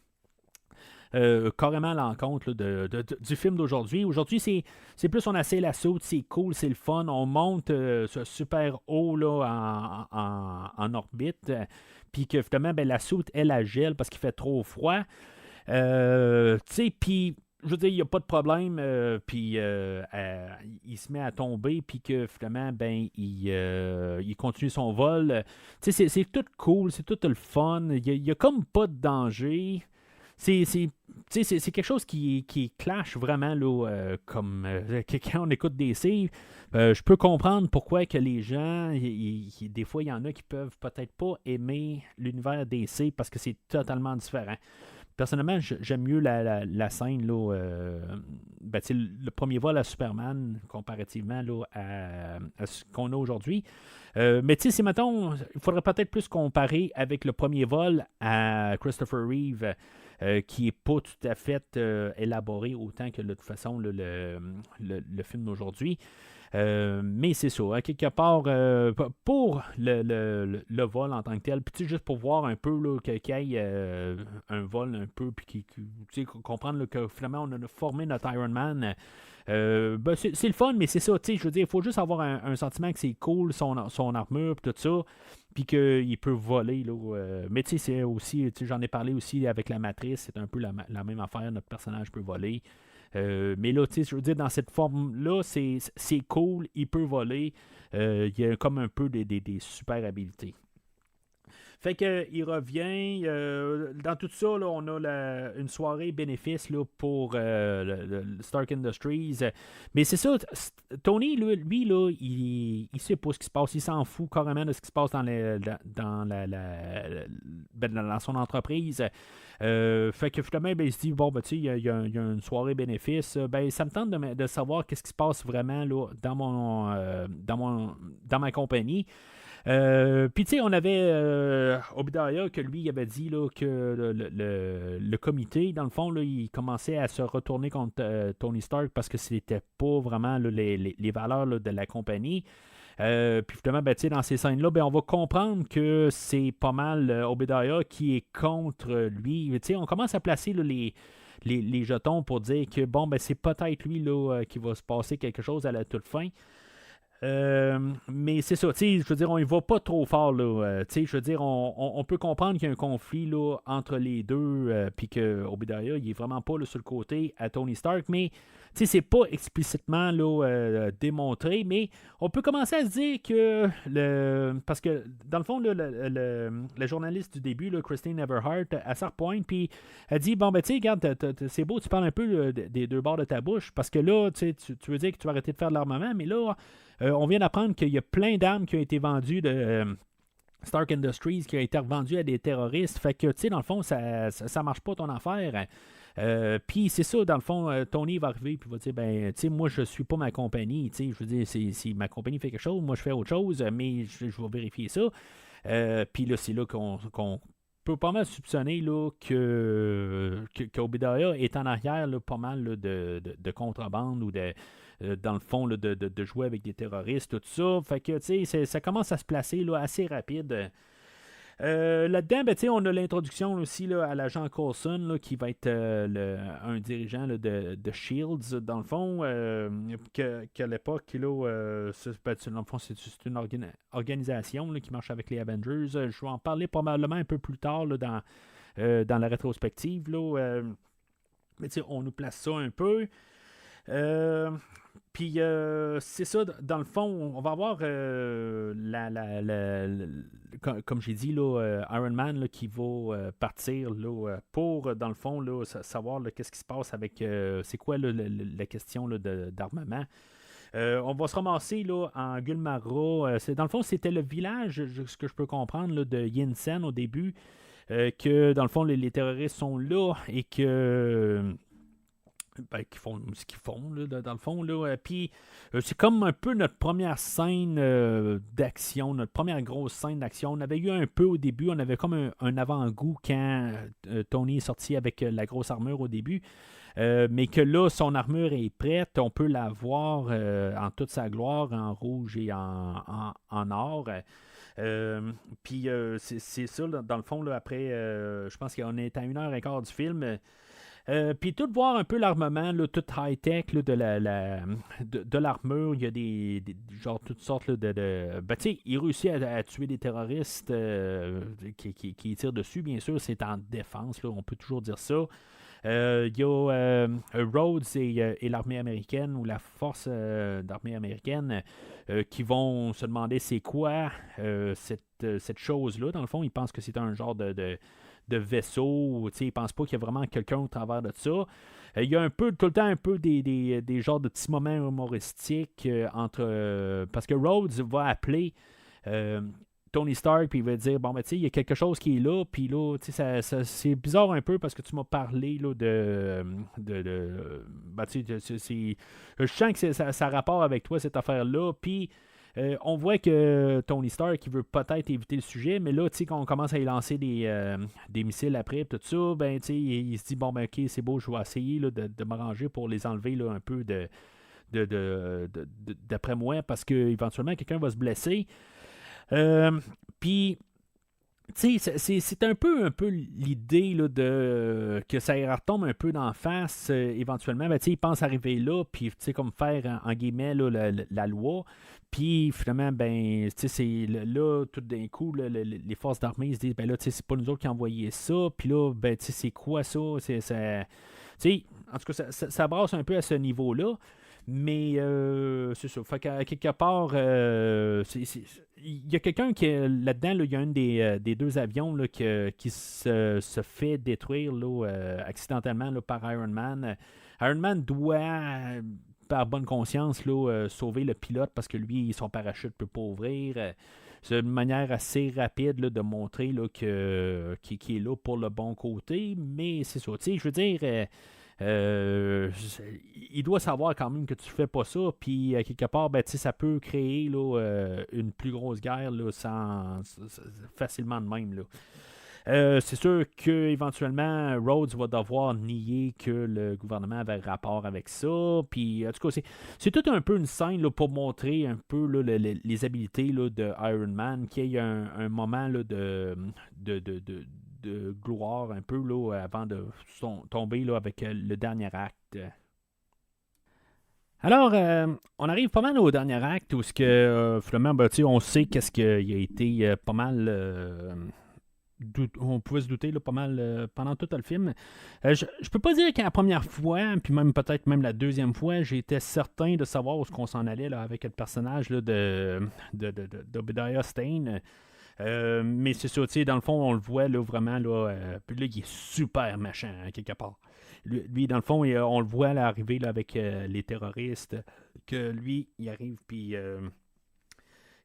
carrément à l'encontre là, du film d'aujourd'hui. Aujourd'hui, c'est plus on essaie la saute, c'est cool, c'est le fun, on monte super haut là, en orbite, puis que finalement, ben, la soute, elle gèle parce qu'il fait trop froid. Puis je veux dire, il n'y a pas de problème, puis il se met à tomber, puis que finalement, ben, il continue son vol. C'est tout cool, c'est tout le fun. Il n'y a comme pas de danger. C'est quelque chose qui clash vraiment là, comme quand on écoute DC. Je peux comprendre pourquoi que les gens, des fois, il y en a qui peuvent peut-être pas aimer l'univers DC parce que c'est totalement différent. Personnellement, j'aime mieux la scène, là, le premier vol à Superman, comparativement là, à ce qu'on a aujourd'hui. Mais tu sais, mettons, il faudrait peut-être plus comparer avec le premier vol à Christopher Reeve, qui n'est pas tout à fait élaboré autant que de toute façon le film d'aujourd'hui. Mais c'est ça, à quelque part, pour le vol en tant que tel, puis juste pour voir un peu qu'il y ait un vol un peu, puis comprendre là, que finalement on a formé notre Iron Man. C'est le fun, mais c'est ça, je veux dire, il faut juste avoir un sentiment que c'est cool, son armure, puis tout ça, puis qu'il peut voler. Là, mais tu sais, c'est aussi, j'en ai parlé aussi avec la Matrice, c'est un peu la même affaire, notre personnage peut voler. Mais là, tu sais, je veux dire, dans cette forme-là, c'est cool, il peut voler. Il y a comme un peu des super habiletés. Fait qu'il revient. Dans tout ça, là, on a une soirée bénéfice là, pour le Stark Industries. Mais c'est ça, Tony, lui là, il sait pas ce qui se passe. Il s'en fout carrément de ce qui se passe dans son entreprise. Fait que finalement, ben, il se dit, bon, ben, tu sais, il y a une soirée bénéfice. Ben, ça me tente de savoir qu'est-ce qui se passe vraiment là, dans ma compagnie. Puis, tu sais, on avait Obadiah que lui, il avait dit là, que le comité, dans le fond, là, il commençait à se retourner contre Tony Stark parce que c'était pas vraiment là, les valeurs là, de la compagnie. Puis finalement, ben, dans ces scènes-là, ben, on va comprendre que c'est pas mal Obadiah qui est contre lui. On commence à placer là, les jetons pour dire que bon, ben, c'est peut-être lui là, qui va se passer quelque chose à la toute fin. Mais c'est ça, je veux dire, on y va pas trop fort, là. Je veux dire, on peut comprendre qu'il y a un conflit là, entre les deux, puis que Obadiah, il est vraiment pas là, sur le côté à Tony Stark, mais c'est pas explicitement là, démontré, mais on peut commencer à se dire que parce que dans le fond, là, le journaliste du début, là, Christine Everhart, elle se repointe, puis elle dit, bon, ben, tu sais, regarde, c'est beau, tu parles un peu des deux bords de ta bouche, parce que là, tu veux dire que tu vas arrêter de faire de l'armement, mais là, on vient d'apprendre qu'il y a plein d'armes qui ont été vendues de Stark Industries, qui ont été revendues à des terroristes. Fait que, tu sais, dans le fond, ça marche pas ton affaire. Puis c'est ça, dans le fond, Tony va arriver et va dire, ben, tu sais, moi, je suis pas ma compagnie. Tu sais, je veux dire, si ma compagnie fait quelque chose, moi, je fais autre chose, mais je vais vérifier ça. Puis là, c'est là qu'on peut pas mal soupçonner là, qu'Obadiah est en arrière là, pas mal là, de contrebande ou dans le fond là, de jouer avec des terroristes, tout ça. Fait que tu sais, ça commence à se placer là, assez rapide. Là-dedans, ben, on a l'introduction aussi là, à l'agent Coulson là, qui va être un dirigeant là, de Shields, dans le fond, qu'à l'époque, là, dans le fond, c'est une organisation là, qui marche avec les Avengers. Je vais en parler probablement un peu plus tard là, dans la rétrospective. Là, mais on nous place ça un peu. Puis c'est ça, dans le fond, on va avoir comme j'ai dit, là, Iron Man là, qui va partir là, pour, dans le fond, là, savoir là, qu'est-ce qui se passe avec c'est quoi là, la question là, d'armement. On va se ramasser là, en Gulmara. Dans le fond, c'était le village, ce que je peux comprendre, là, de Yinsen au début, que dans le fond, les terroristes sont là et que qui font ce qu'ils font, là, dans le fond. Là. Puis c'est comme un peu notre première scène d'action, notre première grosse scène d'action. On avait eu un peu au début, on avait comme un avant-goût quand Tony est sorti avec la grosse armure au début. Mais que là, son armure est prête, on peut la voir en toute sa gloire, en rouge et en or. Puis c'est ça, là, dans le fond, là, après, je pense qu'on est à 1h15 du film. Puis tout voir un peu l'armement, là, tout high-tech là, de l'armure, il y a genre toutes sortes là, ben, tu sais, il réussit à tuer des terroristes qui tirent dessus, bien sûr, c'est en défense, là, on peut toujours dire ça. Il y a Rhodes et l'armée américaine ou la force d'armée américaine qui vont se demander c'est quoi cette chose-là. Dans le fond, ils pensent que c'est un genre de vaisseau. Ils ne pensent pas qu'il y a vraiment quelqu'un au travers de ça. Il y a tout le temps un peu des genres de petits moments humoristiques parce que Rhodes va appeler Tony Stark, puis il va dire bon, ben, tu sais, il y a quelque chose qui est là, puis là, tu sais, c'est bizarre un peu parce que tu m'as parlé là, ben, tu sais, je sens que ça a rapport avec toi, cette affaire-là, puis on voit que Tony Stark, il veut peut-être éviter le sujet, mais là, tu sais, quand on commence à y lancer des missiles après, tout ça, ben, tu sais, il se dit bon, ben, ok, c'est beau, je vais essayer là, de m'arranger pour les enlever là, un peu d'après moi, parce qu'éventuellement, quelqu'un va se blesser. Puis, tu sais, c'est un peu l'idée là, que ça y retombe un peu d'en face éventuellement. Ben, tu sais, ils pensent arriver là, puis tu sais, comme faire en guillemets là, la loi. Puis finalement, ben, tu sais, c'est là, tout d'un coup, là, les forces d'armée ils se disent, ben là, tu sais, c'est pas nous autres qui avons envoyé ça. Puis là, ben, tu sais, c'est quoi ça? Tu sais, en tout cas, ça brasse un peu à ce niveau-là. Mais c'est ça. Fait qu'à quelque part, il y a quelqu'un qui est là-dedans, là, il y a un des deux avions là, qui se fait détruire là, accidentellement là, par Iron Man. Iron Man doit, par bonne conscience, là, sauver le pilote parce que lui, son parachute ne peut pas ouvrir. C'est une manière assez rapide là, de montrer là, qu'il est là pour le bon côté. Mais c'est ça. Je veux dire. Il doit savoir quand même que tu fais pas ça, puis quelque part, ben, ça peut créer là, une plus grosse guerre là, facilement de même. Là. C'est sûr qu'éventuellement, Rhodes va devoir nier que le gouvernement avait rapport avec ça. Puis, en tout cas, c'est tout un peu une scène là, pour montrer un peu là, les habiletés là, de Iron Man, qu'il y a un moment là, de gloire un peu là, avant de tomber là, avec le dernier acte. Alors, on arrive pas mal au dernier acte où finalement, ben, on sait qu'est-ce qu'il a été pas mal. On pouvait se douter là, pas mal pendant tout le film. Je peux pas dire qu'à la première fois, puis même peut-être même la deuxième fois, j'étais certain de savoir où on s'en allait là, avec le personnage là, d'Obadiah Stane. Mais c'est ça, tu sais, dans le fond, on le voit là, vraiment, là, puis là, il est super méchant, hein, quelque part. Lui, dans le fond, on le voit là, arriver là, avec les terroristes, que lui, il arrive, puis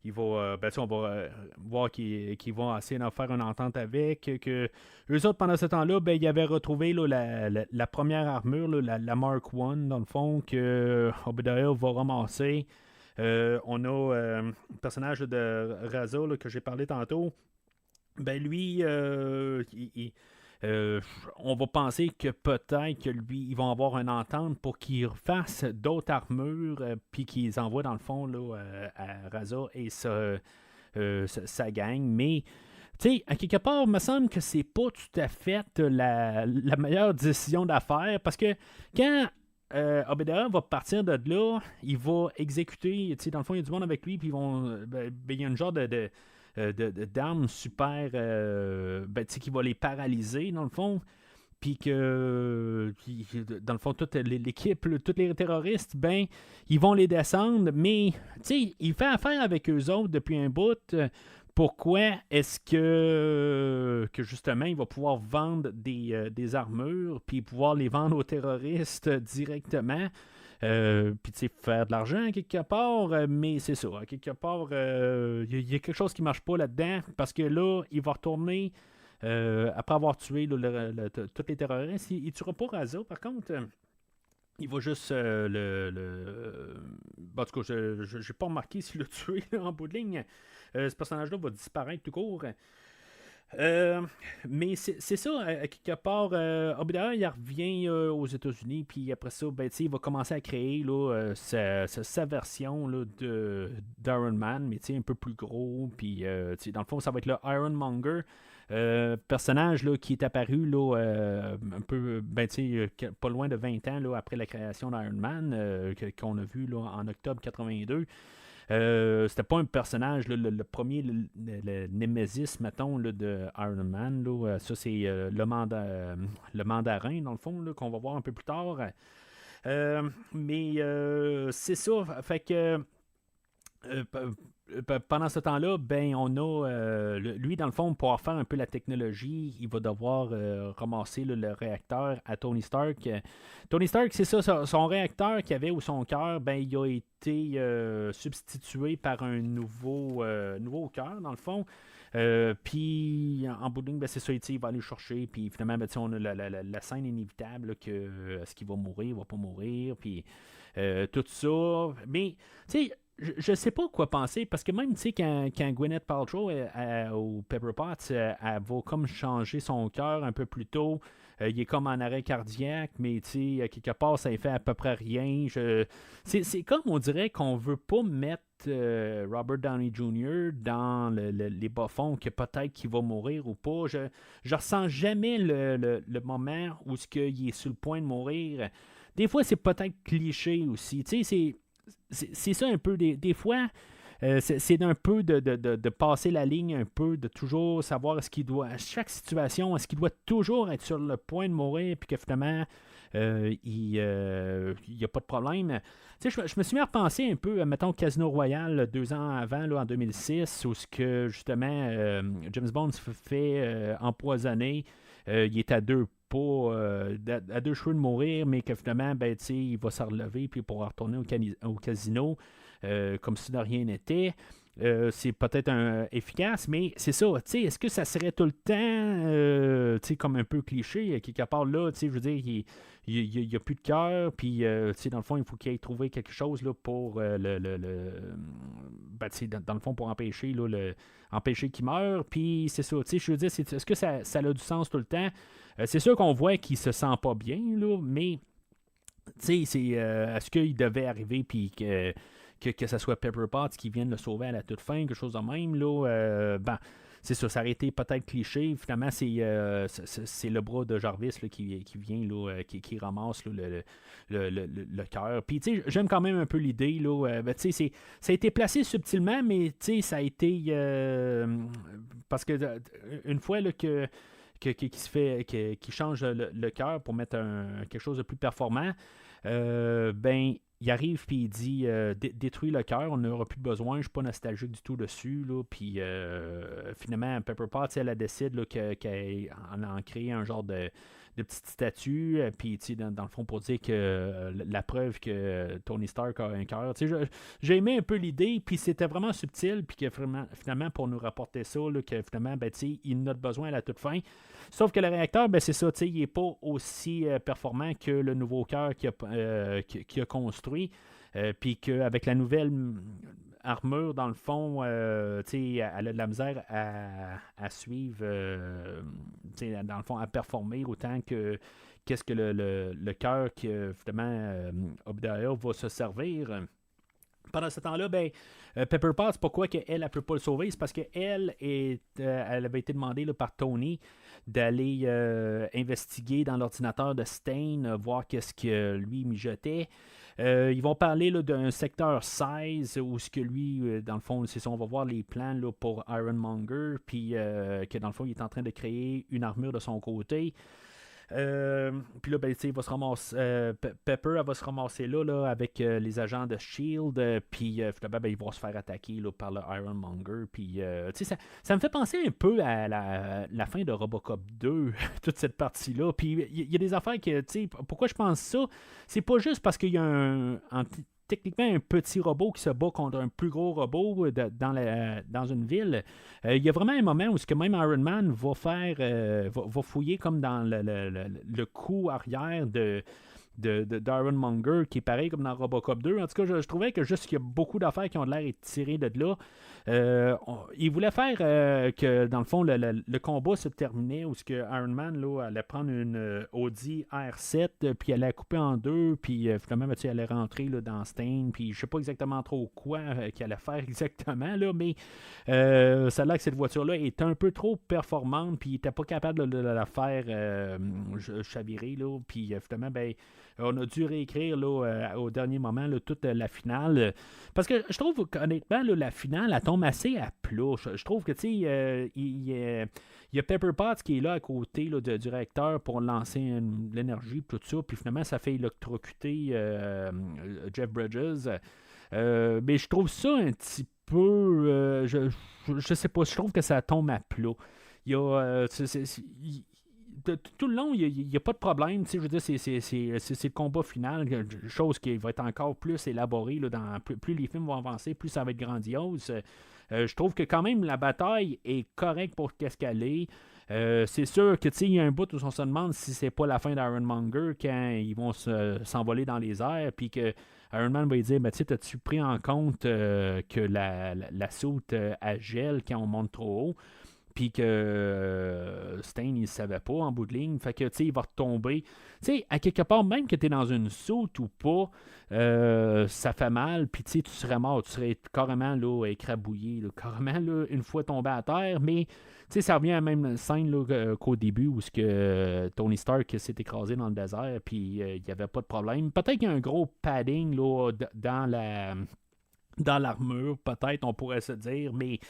il va, ben, on va voir qu'ils vont essayer d'en faire une entente avec, que eux autres, pendant ce temps-là, ben, ils avaient retrouvé là, la première armure, là, la Mark I, dans le fond, que Obadiah va ramasser. On a le personnage de Raza là, que j'ai parlé tantôt. Ben lui, on va penser que peut-être que lui, ils vont avoir une entente pour qu'il fasse d'autres armures, puis qu'ils envoient dans le fond là, à Raza et sa gang. Mais tu sais, à quelque part, il me semble que c'est pas tout à fait la meilleure décision d'affaire parce que quand Obadiah va partir de là, il va exécuter, dans le fond, il y a du monde avec lui, puis ils vont, il y a une genre d'arme super, qui va les paralyser, dans le fond, puis que, dans le fond, toute l'équipe, tous les terroristes, ben, ils vont les descendre, mais, il fait affaire avec eux autres depuis un bout. Pourquoi est-ce que justement, il va pouvoir vendre des armures puis pouvoir les vendre aux terroristes directement? Puis, faire de l'argent quelque part, mais c'est ça. Quelque part, il y a quelque chose qui ne marche pas là-dedans parce que là, il va retourner après avoir tué tous les terroristes. Il ne tuera pas Raza, par contre. Il va juste bon, en tout cas, je n'ai pas remarqué s'il l'a tué là, en bout de ligne. Ce personnage-là va disparaître tout court. Mais c'est ça, à quelque part, Obadiah, il revient aux États-Unis, puis après ça, ben, il va commencer à créer là, sa version là, d'Iron Man, mais un peu plus gros, puis dans le fond, ça va être le Ironmonger. Personnage là, qui est apparu là, un peu pas loin de 20 ans là, après la création d'Iron Man, qu'on a vu là, en octobre 82. C'était pas un personnage, là, le premier, le Nemesis, mettons, là, de Iron Man. Là, ça, c'est le mandarin, dans le fond, là, qu'on va voir un peu plus tard. Mais c'est ça. Fait que pendant ce temps-là, ben, on a lui, dans le fond, pour faire un peu la technologie, il va devoir ramasser là, le réacteur à Tony Stark. Tony Stark, c'est ça, son réacteur qu'il avait ou son cœur, ben, il a été substitué par un nouveau cœur, dans le fond. Puis en bout de ligne, ben, c'est ça, il va aller le chercher. Puis finalement, ben, on a la scène inévitable là, que est-ce qu'il va mourir, il va pas mourir. Puis tout ça. Mais, tu sais, je sais pas quoi penser, parce que même, tu sais, quand Gwyneth Paltrow au Pepper Potts, elle va comme changer son cœur un peu plus tôt, il est comme en arrêt cardiaque, mais tu sais, quelque part, ça ne fait à peu près rien. C'est comme, on dirait qu'on veut pas mettre Robert Downey Jr. dans les bas-fonds, que peut-être qu'il va mourir ou pas. Je ressens jamais le moment où il est sur le point de mourir. Des fois, c'est peut-être cliché aussi. Tu sais, c'est ça un peu. Des fois, c'est un peu de passer la ligne un peu, de toujours savoir est-ce qu'il doit, à chaque situation, est-ce qu'il doit toujours être sur le point de mourir, puis que finalement, il n'y a pas de problème. Tu sais, je me suis mis à repenser un peu, mettons, Casino Royale 2 ans avant, là, en 2006, où ce que, justement, James Bond se fait empoisonner. Il est à à 2 cheveux de mourir, mais que finalement, ben, il va se relever puis il pourra retourner au casino comme si de rien n'était. C'est peut-être efficace, mais c'est ça. Est-ce que ça serait tout le temps comme un peu cliché, quelque part là, je veux dire, il n'y a plus de cœur, puis dans le fond, il faut qu'il ait trouvé quelque chose là, pour ben, dans le fond, pour empêcher là, empêcher qu'il meure, puis c'est ça. Je veux dire, est-ce que ça a du sens tout le temps? C'est sûr qu'on voit qu'il se sent pas bien, là, mais est-ce qu'il devait arriver puis que ça soit Pepper Potts qui vienne le sauver à la toute fin, quelque chose de même, là, ben, c'est ça aurait été peut-être cliché. Finalement, c'est le bras de Jarvis là, qui vient, là, qui ramasse là, le cœur. Puis, j'aime quand même un peu l'idée, là, ben, ça a été placé subtilement, mais ça a été parce que une fois là, qui change le cœur pour mettre quelque chose de plus performant, ben, il arrive puis il dit détruis le cœur, on n'aura plus besoin, je ne suis pas nostalgique du tout dessus. Là, puis finalement, Pepper Potts, elle décide qu'elle en crée un genre de petite statue, puis dans le fond pour dire que la preuve que Tony Stark a un cœur. J'ai aimé un peu l'idée, puis c'était vraiment subtil, puis que finalement pour nous rapporter ça, là, que finalement, ben, il en a besoin à la toute fin. Sauf que le réacteur, ben, c'est ça, il n'est pas aussi performant que le nouveau cœur qu'il a construit. Puis qu'avec la nouvelle armure, dans le fond, elle a de la misère à suivre, dans le fond, à performer autant que qu'est-ce que le cœur que finalement Obadiah va se servir. Pendant ce temps-là, ben, Pepper Potts, pourquoi elle ne peut pas le sauver? C'est parce qu'elle elle avait été demandée là, par Tony d'aller investiguer dans l'ordinateur de Stain, voir qu'est-ce que lui mijotait. Ils vont parler là, d'un secteur 16 où ce que lui, dans le fond, c'est ça, on va voir les plans là, pour Ironmonger, puis que dans le fond, il est en train de créer une armure de son côté. Puis là, ben, il va se ramasser, Pepper elle va se ramasser là avec les agents de S.H.I.E.L.D. Puis finalement, ben, ils vont se faire attaquer là, par le Ironmonger. Puis ça me fait penser un peu à la fin de Robocop 2, toute cette partie-là. Puis il y a des affaires que, pourquoi je pense ça? C'est pas juste parce qu'il y a techniquement un petit robot qui se bat contre un plus gros robot dans une ville. Il y a vraiment un moment où même Iron Man va faire va fouiller comme dans le cou arrière de d'Ironmonger, qui est pareil comme dans Robocop 2. En tout cas, je trouvais que juste qu'il y a beaucoup d'affaires qui ont l'air d'être tirées de là. Il voulait faire que, dans le fond, le combat se terminait où que Iron Man là, allait prendre une Audi R7, puis elle allait couper en deux, puis finalement, elle allait rentrer là, dans Stain, puis je sais pas exactement trop quoi qu'il allait faire exactement, là, mais ça a l'air que cette voiture-là est un peu trop performante, puis il n'était pas capable de la faire chavirer, là, puis finalement, ben, on a dû réécrire là, au dernier moment là, toute la finale. Parce que je trouve honnêtement, là, la finale, elle tombe assez à plat. Je trouve que, tu sais, il y a Pepper Potts qui est là à côté là, du réacteur pour lancer l'énergie, tout ça. Puis finalement, ça fait électrocuter Jeff Bridges. Mais je trouve ça un petit peu. Je sais pas, je trouve que ça tombe à plat. Il y a. Tout le long, il n'y a pas de problème. Je veux dire, c'est le combat final, chose qui va être encore plus élaborée. Là, plus les films vont avancer, plus ça va être grandiose. Je trouve que quand même la bataille est correcte pour qu'est-ce qu'elle est. C'est sûr que il y a un bout où on se demande si c'est pas la fin d'Ironmonger quand ils vont s'envoler dans les airs, puis que Iron Man va lui dire t'as-tu pris en compte que la soute elle gèle quand on monte trop haut? Puis que Stain, il ne savait pas en bout de ligne. Fait que, tu sais, il va retomber. Tu sais, à quelque part, même que tu es dans une soute ou pas, ça fait mal. Puis, tu sais, tu serais mort. Tu serais carrément, là, écrabouillé. Là, carrément, là, une fois tombé à terre. Mais, tu sais, ça revient à la même scène là, qu'au début où Tony Stark s'est écrasé dans le désert. Puis, il n'y avait pas de problème. Peut-être qu'il y a un gros padding, là, dans l'armure. Peut-être, on pourrait se dire. Mais...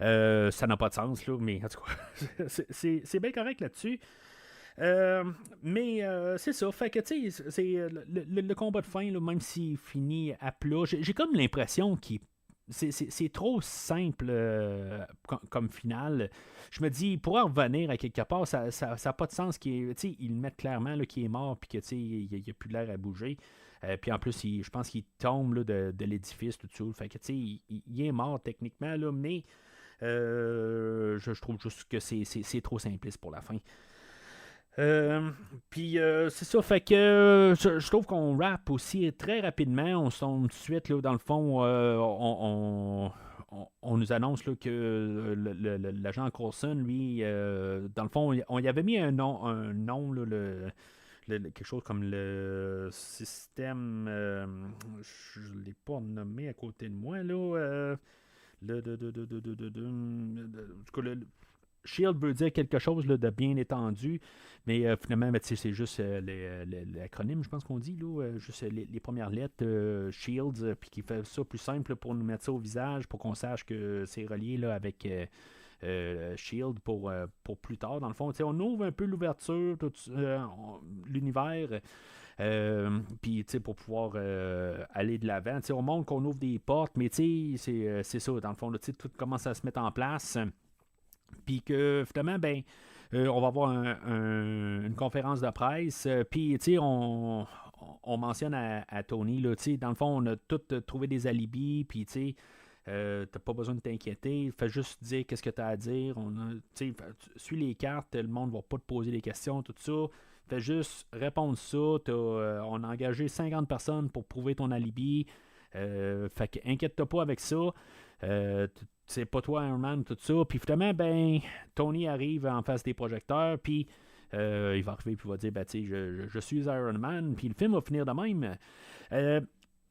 ça n'a pas de sens, là, mais en tout cas, c'est bien correct là-dessus. Mais c'est ça. Fait que, tu sais, c'est le combat de fin, là, même s'il finit à plat, j'ai comme l'impression qu'il c'est trop simple comme finale. Je me dis, il pourrait revenir à quelque part, ça n'a pas de sens. Ils le mettent clairement qu'il est mort puis qu'il n'y a plus l'air à bouger. Puis en plus, je pense qu'il tombe là, de l'édifice, tout ça. Fait que, il est mort techniquement, là, mais je trouve juste que c'est trop simpliste pour la fin. Puis c'est ça, fait que je trouve qu'on rappe aussi très rapidement. On se tombe tout de suite, là, dans le fond, on nous annonce là, que l'agent Coulson, lui, dans le fond, on y avait mis un nom là, quelque chose comme le système, je ne l'ai pas nommé à côté de moi, là, Shield veut dire quelque chose là, de bien étendu, mais finalement, c'est juste l'acronyme, je pense qu'on dit, là, juste les premières lettres, Shields, puis qui fait ça plus simple pour nous mettre ça au visage, pour qu'on sache que c'est relié là, avec Shield pour plus tard. Dans le fond, on ouvre un peu l'ouverture, l'univers. Puis pour pouvoir aller de l'avant, on montre qu'on ouvre des portes, mais c'est ça, dans le fond, là, tout commence à se mettre en place, puis que finalement, ben on va avoir une conférence de presse, puis on mentionne à Tony, là, dans le fond, on a tout trouvé des alibis, puis t'as pas besoin de t'inquiéter, fais juste dire qu'est-ce que t'as à dire, suis les cartes, le monde va pas te poser des questions, tout ça. Fais juste répondre ça. On a engagé 50 personnes pour prouver ton alibi. Fait que inquiète-toi pas avec ça. C'est pas toi, Iron Man, tout ça. Puis finalement, ben, Tony arrive en face des projecteurs. Puis il va arriver et il va dire je suis Iron Man. Puis le film va finir de même.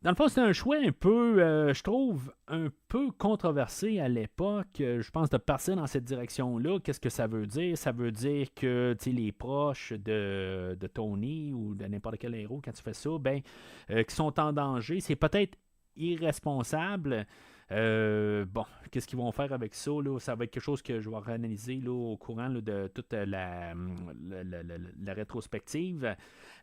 Dans le fond, c'est un choix un peu, je trouve, un peu controversé à l'époque. Je pense de passer dans cette direction-là. Qu'est-ce que ça veut dire? Ça veut dire que les proches de Tony ou de n'importe quel héros, quand tu fais ça, qui sont en danger, c'est peut-être irresponsable. Bon, qu'est-ce qu'ils vont faire avec ça? Là? Ça va être quelque chose que je vais réanalyser là, au courant là, de toute la rétrospective.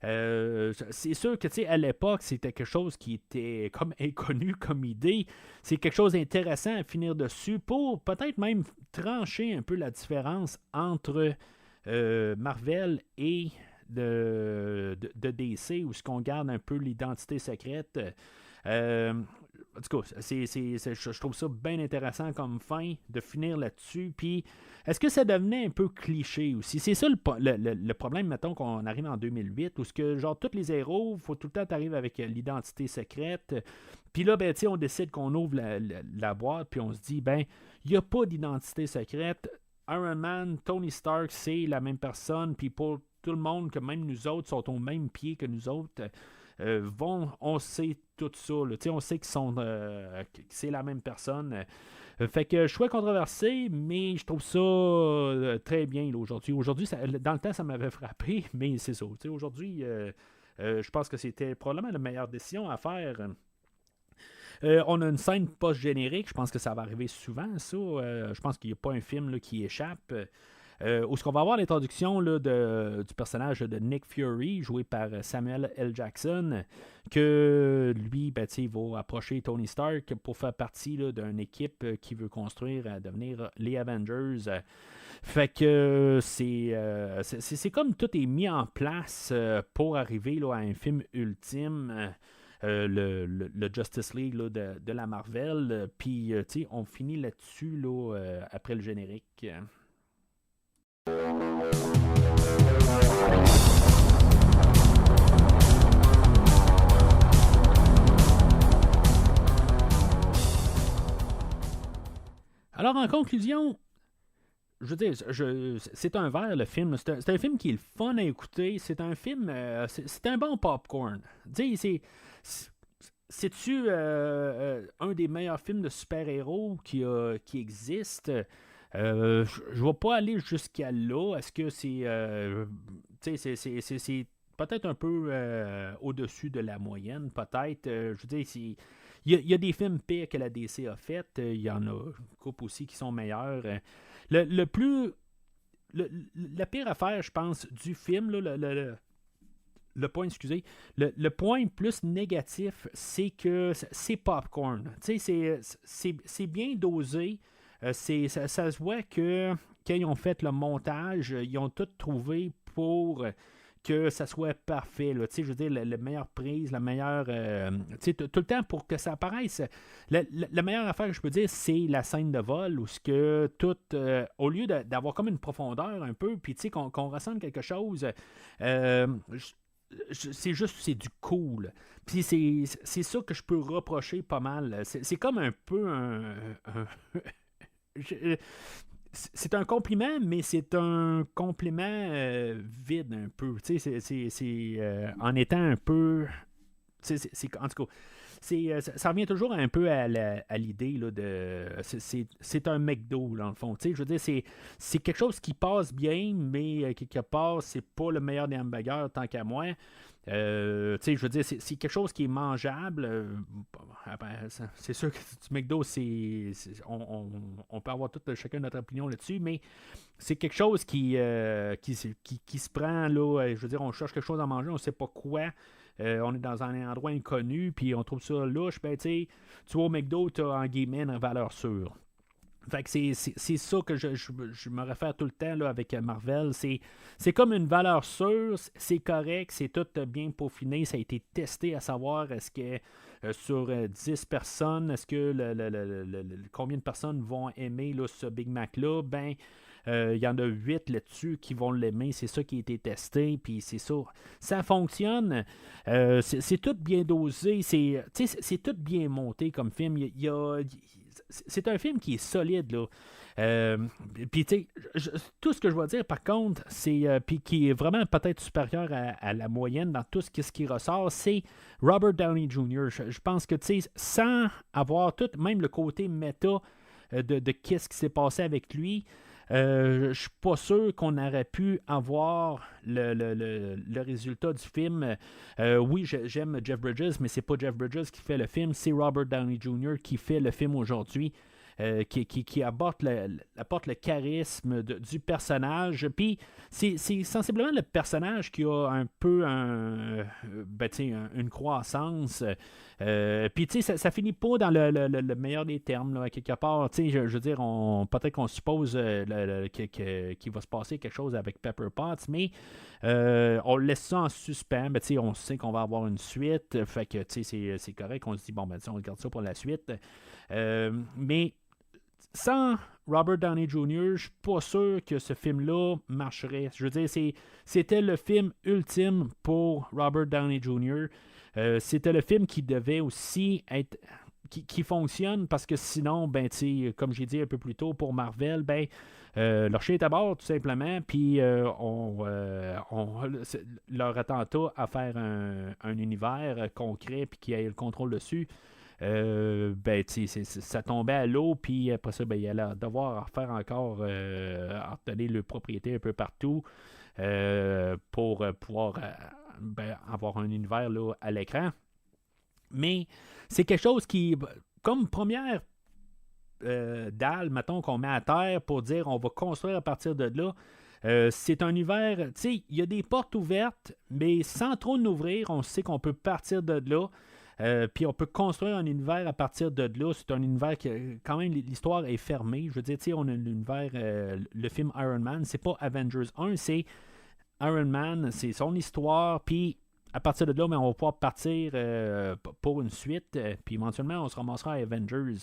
C'est sûr que à l'époque, c'était quelque chose qui était comme inconnu comme idée. C'est quelque chose d'intéressant à finir dessus pour peut-être même trancher un peu la différence entre Marvel et de DC, où ce qu'on garde un peu l'identité secrète. En tout cas, je trouve ça bien intéressant comme fin de finir là-dessus. Puis, est-ce que ça devenait un peu cliché aussi? C'est ça le problème, mettons, qu'on arrive en 2008, où ce que, genre, tous les héros, il faut tout le temps t'arrives avec l'identité secrète. Puis là, ben, on décide qu'on ouvre la boîte, puis on se dit, ben, il n'y a pas d'identité secrète. Iron Man, Tony Stark, c'est la même personne, puis pour tout le monde, que même nous autres sont au même pied que nous autres, on sait tout ça. Là. On sait que c'est la même personne. Fait que choix controversé, mais je trouve ça très bien là, aujourd'hui. Aujourd'hui, dans le temps, ça m'avait frappé, mais c'est ça. Aujourd'hui, je pense que c'était probablement la meilleure décision à faire. On a une scène post-générique, je pense que ça va arriver souvent, ça. Je pense qu'il n'y a pas un film là, qui échappe. Où est-ce qu'on va avoir l'introduction là, du personnage de Nick Fury, joué par Samuel L. Jackson, que lui, ben, il va approcher Tony Stark pour faire partie là, d'une équipe qui veut construire à devenir les Avengers. Fait que c'est comme tout est mis en place pour arriver là, à un film ultime. Le Justice League là, de la Marvel. Puis, on finit là-dessus là, après le générique. Alors, en conclusion, je veux dire, c'est un verre, le film. C'est un film qui est le fun à écouter. C'est un film... c'est un bon popcorn. Tu sais, c'est-tu un des meilleurs films de super-héros qui existe? Je ne vais pas aller jusqu'à là. Est-ce que c'est... c'est peut-être un peu au-dessus de la moyenne, peut-être. Je veux dire, il y a des films pires que la DC a fait. Il y en a une couple aussi qui sont meilleurs. La pire affaire, je pense, du film, là, le point, excusez, le point plus négatif, c'est que c'est popcorn. C'est bien dosé. Ça se voit que quand ils ont fait le montage, ils ont tout trouvé pour que ça soit parfait. Là. Je veux dire, la meilleure prise, la meilleure... tout le temps pour que ça apparaisse. La meilleure affaire que je peux dire, c'est la scène de vol, où ce que tout... au lieu d'avoir comme une profondeur un peu, puis qu'on ressente quelque chose... c'est du cool. Puis c'est ça que je peux reprocher pas mal. C'est comme un peu c'est un compliment, mais c'est un compliment vide un peu. C'est en étant un peu... en tout cas, ça revient toujours un peu à l'idée là, de... C'est un McDo, dans le fond. Je veux dire, c'est quelque chose qui passe bien, mais quelque part, c'est pas le meilleur des hamburgers, tant qu'à moi. Je veux dire, c'est quelque chose qui est mangeable. C'est sûr que du McDo, on peut avoir chacun notre opinion là-dessus, mais c'est quelque chose qui se prend, là, je veux dire, on cherche quelque chose à manger, on sait pas quoi. On est dans un endroit inconnu, puis on trouve ça louche. Ben, tu vois, au McDo, tu as en guillemets une valeur sûre. Fait que c'est ça que je me réfère tout le temps là, avec Marvel. C'est comme une valeur sûre, c'est correct, c'est tout bien peaufiné, ça a été testé à savoir est-ce que sur 10 personnes, est-ce que combien de personnes vont aimer là, ce Big Mac-là? Ben, il y en a 8 là-dessus qui vont l'aimer. C'est ça qui a été testé. Puis c'est ça. Ça fonctionne. C'est tout bien dosé. C'est tout bien monté comme film. C'est un film qui est solide, là. Puis, tu sais, tout ce que je vais dire, par contre, c'est puis qui est vraiment peut-être supérieur à la moyenne dans tout ce qui ressort, c'est Robert Downey Jr. Je pense que, tu sais, sans avoir tout, même le côté méta de qu'est-ce qui s'est passé avec lui, je suis pas sûr qu'on aurait pu avoir le résultat du film. Oui, j'aime Jeff Bridges, mais c'est pas Jeff Bridges qui fait le film, c'est Robert Downey Jr. qui fait le film aujourd'hui. qui apporte le charisme du personnage. Puis c'est sensiblement le personnage qui a un peu une croissance. Puis tu sais, ça finit pas dans le meilleur des termes, là, quelque part. Tu sais, je veux dire, peut-être qu'on suppose qu'il va se passer quelque chose avec Pepper Potts, mais on laisse ça en suspens. Ben, tu sais, on sait qu'on va avoir une suite. Fait que tu sais, c'est correct. On se dit, bon, ben, on regarde ça pour la suite. Mais sans Robert Downey Jr., je suis pas sûr que ce film-là marcherait. Je veux dire, c'était le film ultime pour Robert Downey Jr. C'était le film qui devait aussi être qui fonctionne parce que sinon, ben, comme j'ai dit un peu plus tôt pour Marvel, ben, leur chien est à bord tout simplement, puis leur attentat à faire un univers concret puis qui ait le contrôle dessus. Ben, ça tombait à l'eau, puis après ça, ben, il allait devoir faire encore obtenir le propriété un peu partout pour pouvoir avoir un univers là, à l'écran. Mais c'est quelque chose qui, comme première dalle, mettons, qu'on met à terre pour dire on va construire à partir de là. C'est un univers, tu sais, il y a des portes ouvertes, mais sans trop l'ouvrir, on sait qu'on peut partir de là. Puis on peut construire un univers à partir de là. C'est un univers qui, quand même, l'histoire est fermée. Je veux dire, tu sais, on a l'univers, le film Iron Man, c'est pas Avengers 1, c'est Iron Man, c'est son histoire. Puis à partir de là, on va pouvoir partir pour une suite. Puis éventuellement, on se ramassera à Avengers.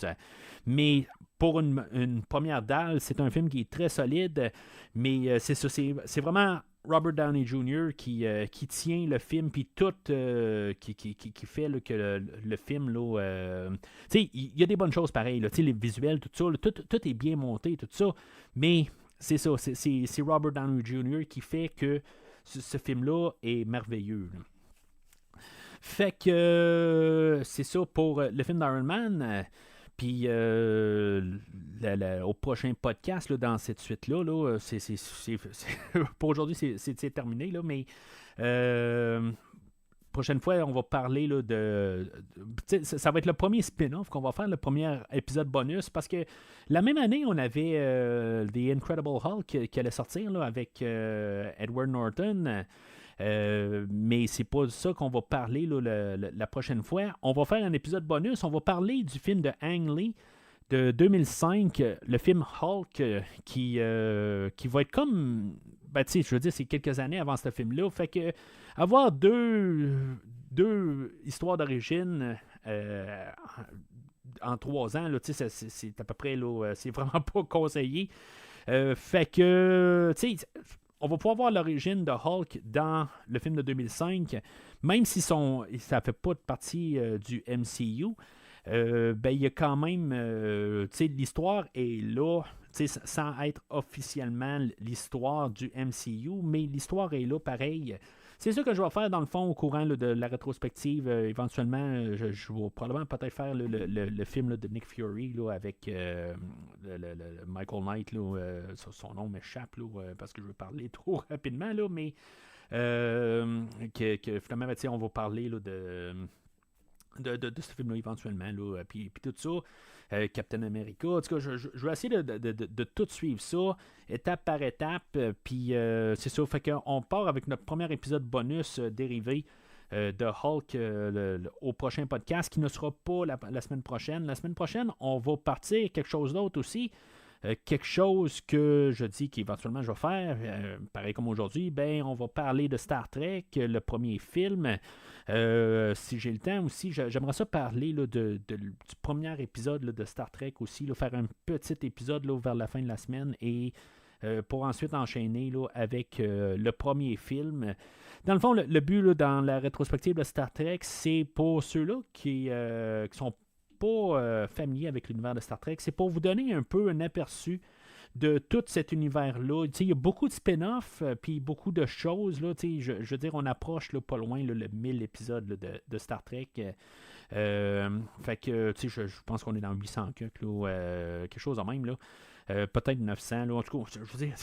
Mais pour une première dalle, c'est un film qui est très solide. Mais c'est ça, c'est vraiment Robert Downey Jr. qui tient le film, puis tout, qui fait là, que le film, là, tu sais, il y a des bonnes choses pareilles, là, tu sais, les visuels, tout ça, là, tout est bien monté, tout ça, mais c'est ça, c'est Robert Downey Jr. qui fait que ce film-là est merveilleux, là. Fait que c'est ça pour le film d'Iron Man. Puis au prochain podcast, là, dans cette suite-là, là, pour aujourd'hui, c'est terminé. Là, mais prochaine fois, on va parler là, ça va être le premier spin-off qu'on va faire, le premier épisode bonus, parce que la même année, on avait The Incredible Hulk qui allait sortir là, avec Edward Norton. Mais c'est pas ça qu'on va parler là, la prochaine fois. On va faire un épisode bonus. On va parler du film de Ang Lee de 2005, le film Hulk, qui va être comme... Ben, tu sais, je veux dire, c'est quelques années avant ce film-là. Fait que avoir deux histoires d'origine en 3 ans, là, c'est à peu près... Là, c'est vraiment pas conseillé. Fait que... Tu sais... On va pouvoir voir l'origine de Hulk dans le film de 2005, même si ça ne fait pas de partie du MCU. Ben, il y a quand même, l'histoire est là, sans être officiellement l'histoire du MCU, mais l'histoire est là pareil. C'est ça que je vais faire dans le fond au courant là, de la rétrospective. Éventuellement, je vais probablement peut-être faire le film là, de Nick Fury là, avec le Michael Knight. Là, son nom m'échappe là, parce que je veux parler trop rapidement. Là, mais que finalement, on va parler là, de ce film-là éventuellement. Là, puis tout ça. Captain America. En tout cas, je vais essayer de tout suivre ça, étape par étape. Puis c'est ça. Fait qu'on part avec notre premier épisode bonus dérivé de Hulk au prochain podcast qui ne sera pas la semaine prochaine. La semaine prochaine, on va partir quelque chose d'autre aussi. Quelque chose que je dis qu'éventuellement je vais faire, pareil comme aujourd'hui, ben on va parler de Star Trek, le premier film. Si j'ai le temps aussi, j'aimerais ça parler là, du premier épisode là, de Star Trek aussi, là, faire un petit épisode là, vers la fin de la semaine et pour ensuite enchaîner là, avec le premier film. Dans le fond, le but là, dans la rétrospective de Star Trek, c'est pour ceux-là qui sont pas familiers avec l'univers de Star Trek, c'est pour vous donner un peu un aperçu de tout cet univers-là. Il y a beaucoup de spin-off, puis beaucoup de choses. Là, je veux dire, on approche là, pas loin là, le 1000 épisodes là, de Star Trek. Fait que je pense qu'on est dans 800 quelque chose en même. Là. Peut-être 900. Là. En tout cas, je veux dire,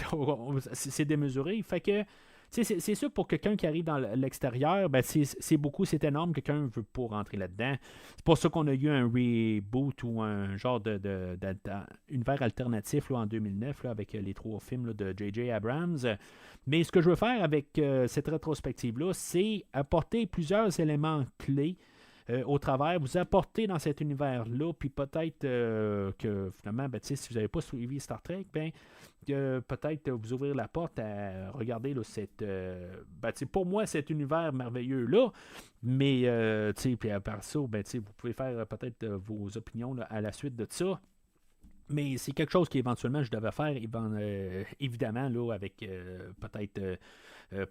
c'est démesuré. Fait que c'est sûr, pour quelqu'un qui arrive dans l'extérieur, ben c'est énorme. Quelqu'un ne veut pas rentrer là-dedans. C'est pour ça qu'on a eu un reboot ou un genre d'univers alternatif là, en 2009 là, avec les 3 films là, de J.J. Abrams. Mais ce que je veux faire avec cette rétrospective-là, c'est apporter plusieurs éléments clés au travers, vous apporter dans cet univers-là, puis peut-être que finalement, si vous n'avez pas suivi Star Trek, peut-être vous ouvrir la porte à regarder là, pour moi, cet univers merveilleux-là, mais puis à part ça, vous pouvez faire peut-être vos opinions là, à la suite de ça. Mais c'est quelque chose qu'éventuellement je devais faire, évidemment, là, avec peut-être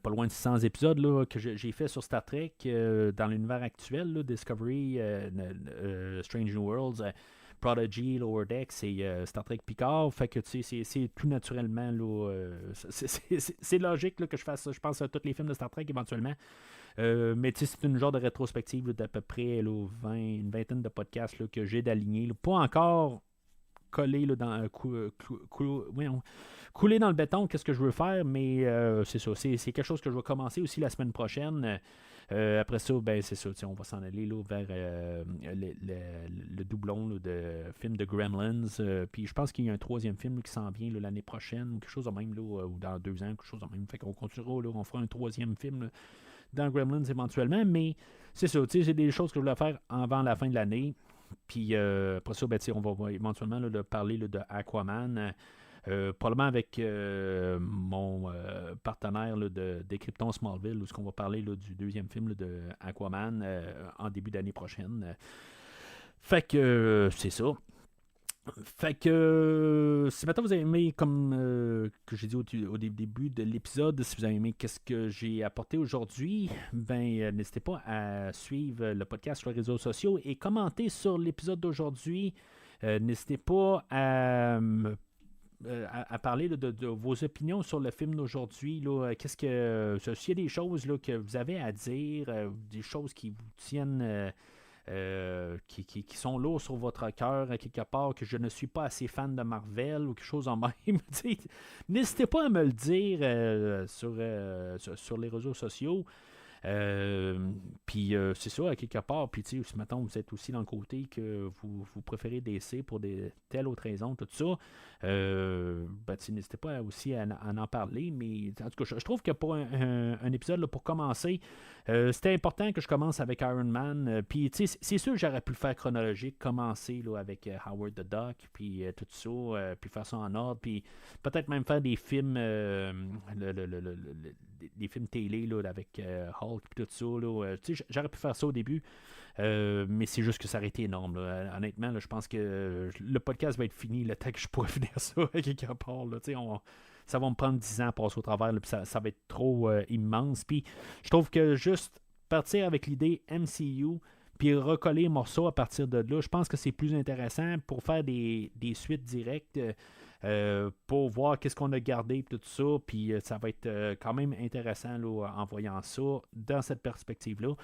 pas loin de 600 épisodes là, que j'ai fait sur Star Trek dans l'univers actuel, là, Discovery, Strange New Worlds, Prodigy, Lower Decks et Star Trek Picard. Fait que c'est tout naturellement, là, c'est logique là, que je fasse ça, je pense, à tous les films de Star Trek éventuellement. Mais c'est une genre de rétrospective là, d'à peu près là, une vingtaine de podcasts là, que j'ai d'aligner. Là. Pas encore collé là, dans couler dans le béton, qu'est-ce que je veux faire, mais c'est ça, c'est quelque chose que je vais commencer aussi la semaine prochaine. Après ça, c'est ça, on va s'en aller là, vers le doublon là, de film de Gremlins. Puis je pense qu'il y a un 3e film là, qui s'en vient là, l'année prochaine, ou quelque chose de même, là, ou dans 2 ans, quelque chose de même. Fait qu'on continuera, là, on fera un 3e film là, dans Gremlins éventuellement, mais c'est ça, c'est des choses que je voulais faire avant la fin de l'année. Puis après ça, on va éventuellement là, parler là, de Aquaman. Probablement avec mon partenaire là, de Décryptons Smallville, où on va parler là, du 2e film là, de Aquaman en début d'année prochaine. Fait que c'est ça. Fait que si maintenant vous avez aimé, comme que j'ai dit au début de l'épisode, si vous avez aimé qu'est-ce que j'ai apporté aujourd'hui, n'hésitez pas à suivre le podcast sur les réseaux sociaux et commenter sur l'épisode d'aujourd'hui. N'hésitez pas à parler là, de vos opinions sur le film d'aujourd'hui. Là, s'il y a des choses là, que vous avez à dire, des choses qui vous tiennent... qui sont lourds sur votre cœur à quelque part, que je ne suis pas assez fan de Marvel ou quelque chose en même. N'hésitez pas à me le dire sur les réseaux sociaux. Puis c'est ça, à quelque part. Puis si maintenant vous êtes aussi dans le côté que vous préférez DC pour telle autre raison, tout ça, n'hésitez pas aussi à en parler. Mais en tout cas, je trouve que pour un épisode là, pour commencer, c'était important que je commence avec Iron Man. Puis c'est sûr que j'aurais pu le faire chronologique, commencer là, avec Howard the Duck, puis tout ça, puis faire ça en ordre, puis peut-être même faire des films des films télé là, avec Hulk et tout ça. Là, j'aurais pu faire ça au début, mais c'est juste que ça aurait été énorme. Là. Honnêtement, là, je pense que le podcast va être fini le temps que je pourrais finir ça à quelque part. Là, ça va me prendre 10 ans à passer au travers, là, puis ça va être trop immense. Puis je trouve que juste partir avec l'idée MCU, puis recoller les morceaux à partir de là, je pense que c'est plus intéressant pour faire des suites directes. Pour voir qu'est-ce qu'on a gardé et tout ça, puis ça va être quand même intéressant là, en voyant ça dans cette perspective-là.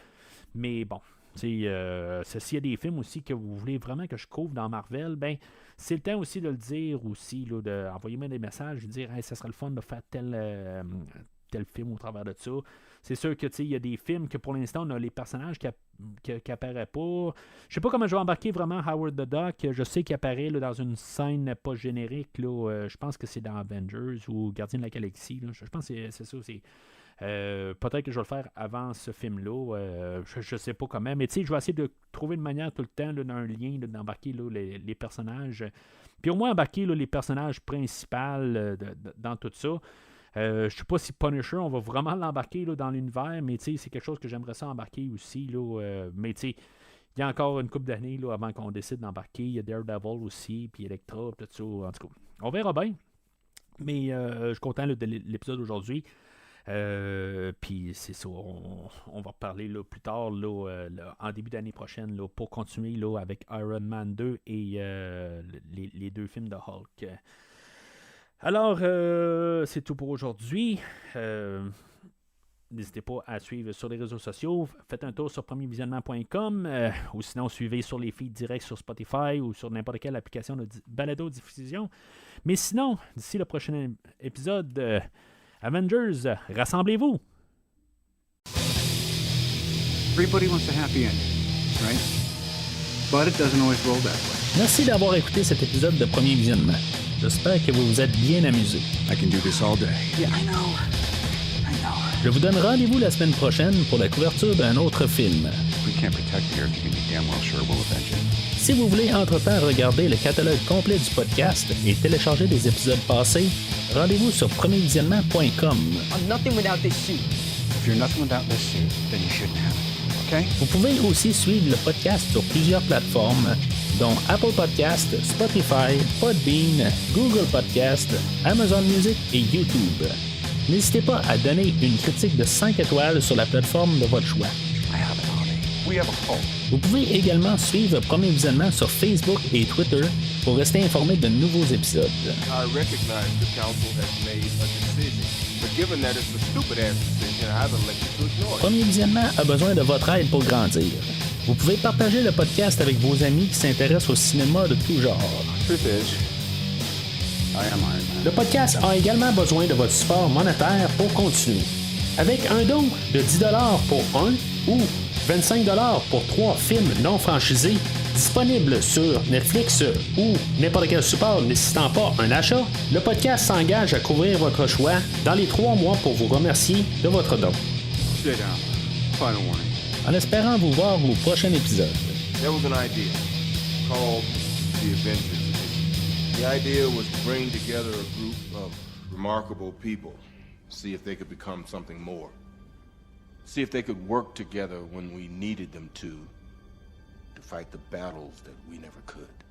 Mais bon, s'il y a des films aussi que vous voulez vraiment que je couvre dans Marvel, c'est le temps aussi de le dire aussi, là, d'envoyer-moi des messages, de dire hey, ça serait le fun de faire tel film au travers de ça. C'est sûr que il y a des films que pour l'instant on a les personnages qui apparaissent pas. Je sais pas comment je vais embarquer vraiment Howard the Duck. Je sais qu'il apparaît là, dans une scène pas générique. Là, je pense que c'est dans Avengers ou Gardien de la Galaxie. Là. Je pense que c'est ça aussi. Peut-être que je vais le faire avant ce film-là. Je sais pas comment. Mais je vais essayer de trouver une manière tout le temps là, d'un lien, là, d'embarquer là, les personnages. Puis au moins embarquer là, les personnages principaux dans tout ça. Je ne sais pas si Punisher, on va vraiment l'embarquer là, dans l'univers, mais c'est quelque chose que j'aimerais ça embarquer aussi. Là, mais il y a encore une couple d'années là, avant qu'on décide d'embarquer. Il y a Daredevil aussi, puis Electra, tout ça. En tout cas, on verra bien. Mais je suis content là, de l'épisode d'aujourd'hui. Puis c'est ça, on va reparler là, plus tard là, en début d'année prochaine là, pour continuer là, avec Iron Man 2 et les 2 films de Hulk. Alors, c'est tout pour aujourd'hui. N'hésitez pas à suivre sur les réseaux sociaux. Faites un tour sur premiervisionnement.com ou sinon suivez sur les feeds directs sur Spotify ou sur n'importe quelle application de balado-diffusion. Mais sinon, d'ici le prochain épisode, Avengers, rassemblez-vous! Everybody wants a happy ending, right? But it doesn't always roll that way. Merci d'avoir écouté cet épisode de Premier Visionnement. J'espère que vous vous êtes bien amusés. I can do this all day. Yeah, I know. Je vous donne rendez-vous la semaine prochaine pour la couverture d'un autre film. We can't protect the Earth. You can be damn well sure we'll avenge it. Si vous voulez entre-temps regarder le catalogue complet du podcast et télécharger des épisodes passés, rendez-vous sur premiervisionnement.com. I'm nothing without this suit. If you're nothing without this suit, then you shouldn't have it, okay? Vous pouvez aussi suivre le podcast sur plusieurs plateformes, dont Apple Podcast, Spotify, Podbean, Google Podcast, Amazon Music et YouTube. N'hésitez pas à donner une critique de 5 étoiles sur la plateforme de votre choix. I have an army. We have a cult. Vous pouvez également suivre Premier Visionnement sur Facebook et Twitter pour rester informé de nouveaux épisodes. I recognize the council has made a decision, but given that it's a stupid-ass decision, I've elected to ignore it. Premier Visionnement a besoin de votre aide pour grandir. Vous pouvez partager le podcast avec vos amis qui s'intéressent au cinéma de tout genre. Truth is, I am Iron Man. Le podcast a également besoin de votre support monétaire pour continuer. Avec un don de 10$ pour un ou 25$ pour 3 films non franchisés disponibles sur Netflix ou n'importe quel support nécessitant pas un achat, le podcast s'engage à couvrir votre choix dans les 3 mois pour vous remercier de votre don. Sit down. Final warning. En espérant vous voir au prochain épisode. There was an idea called the Avengers. The idea was to bring together a group of remarkable people, see if they could become something more. See if they could work together when we needed them to fight the battles that we never could.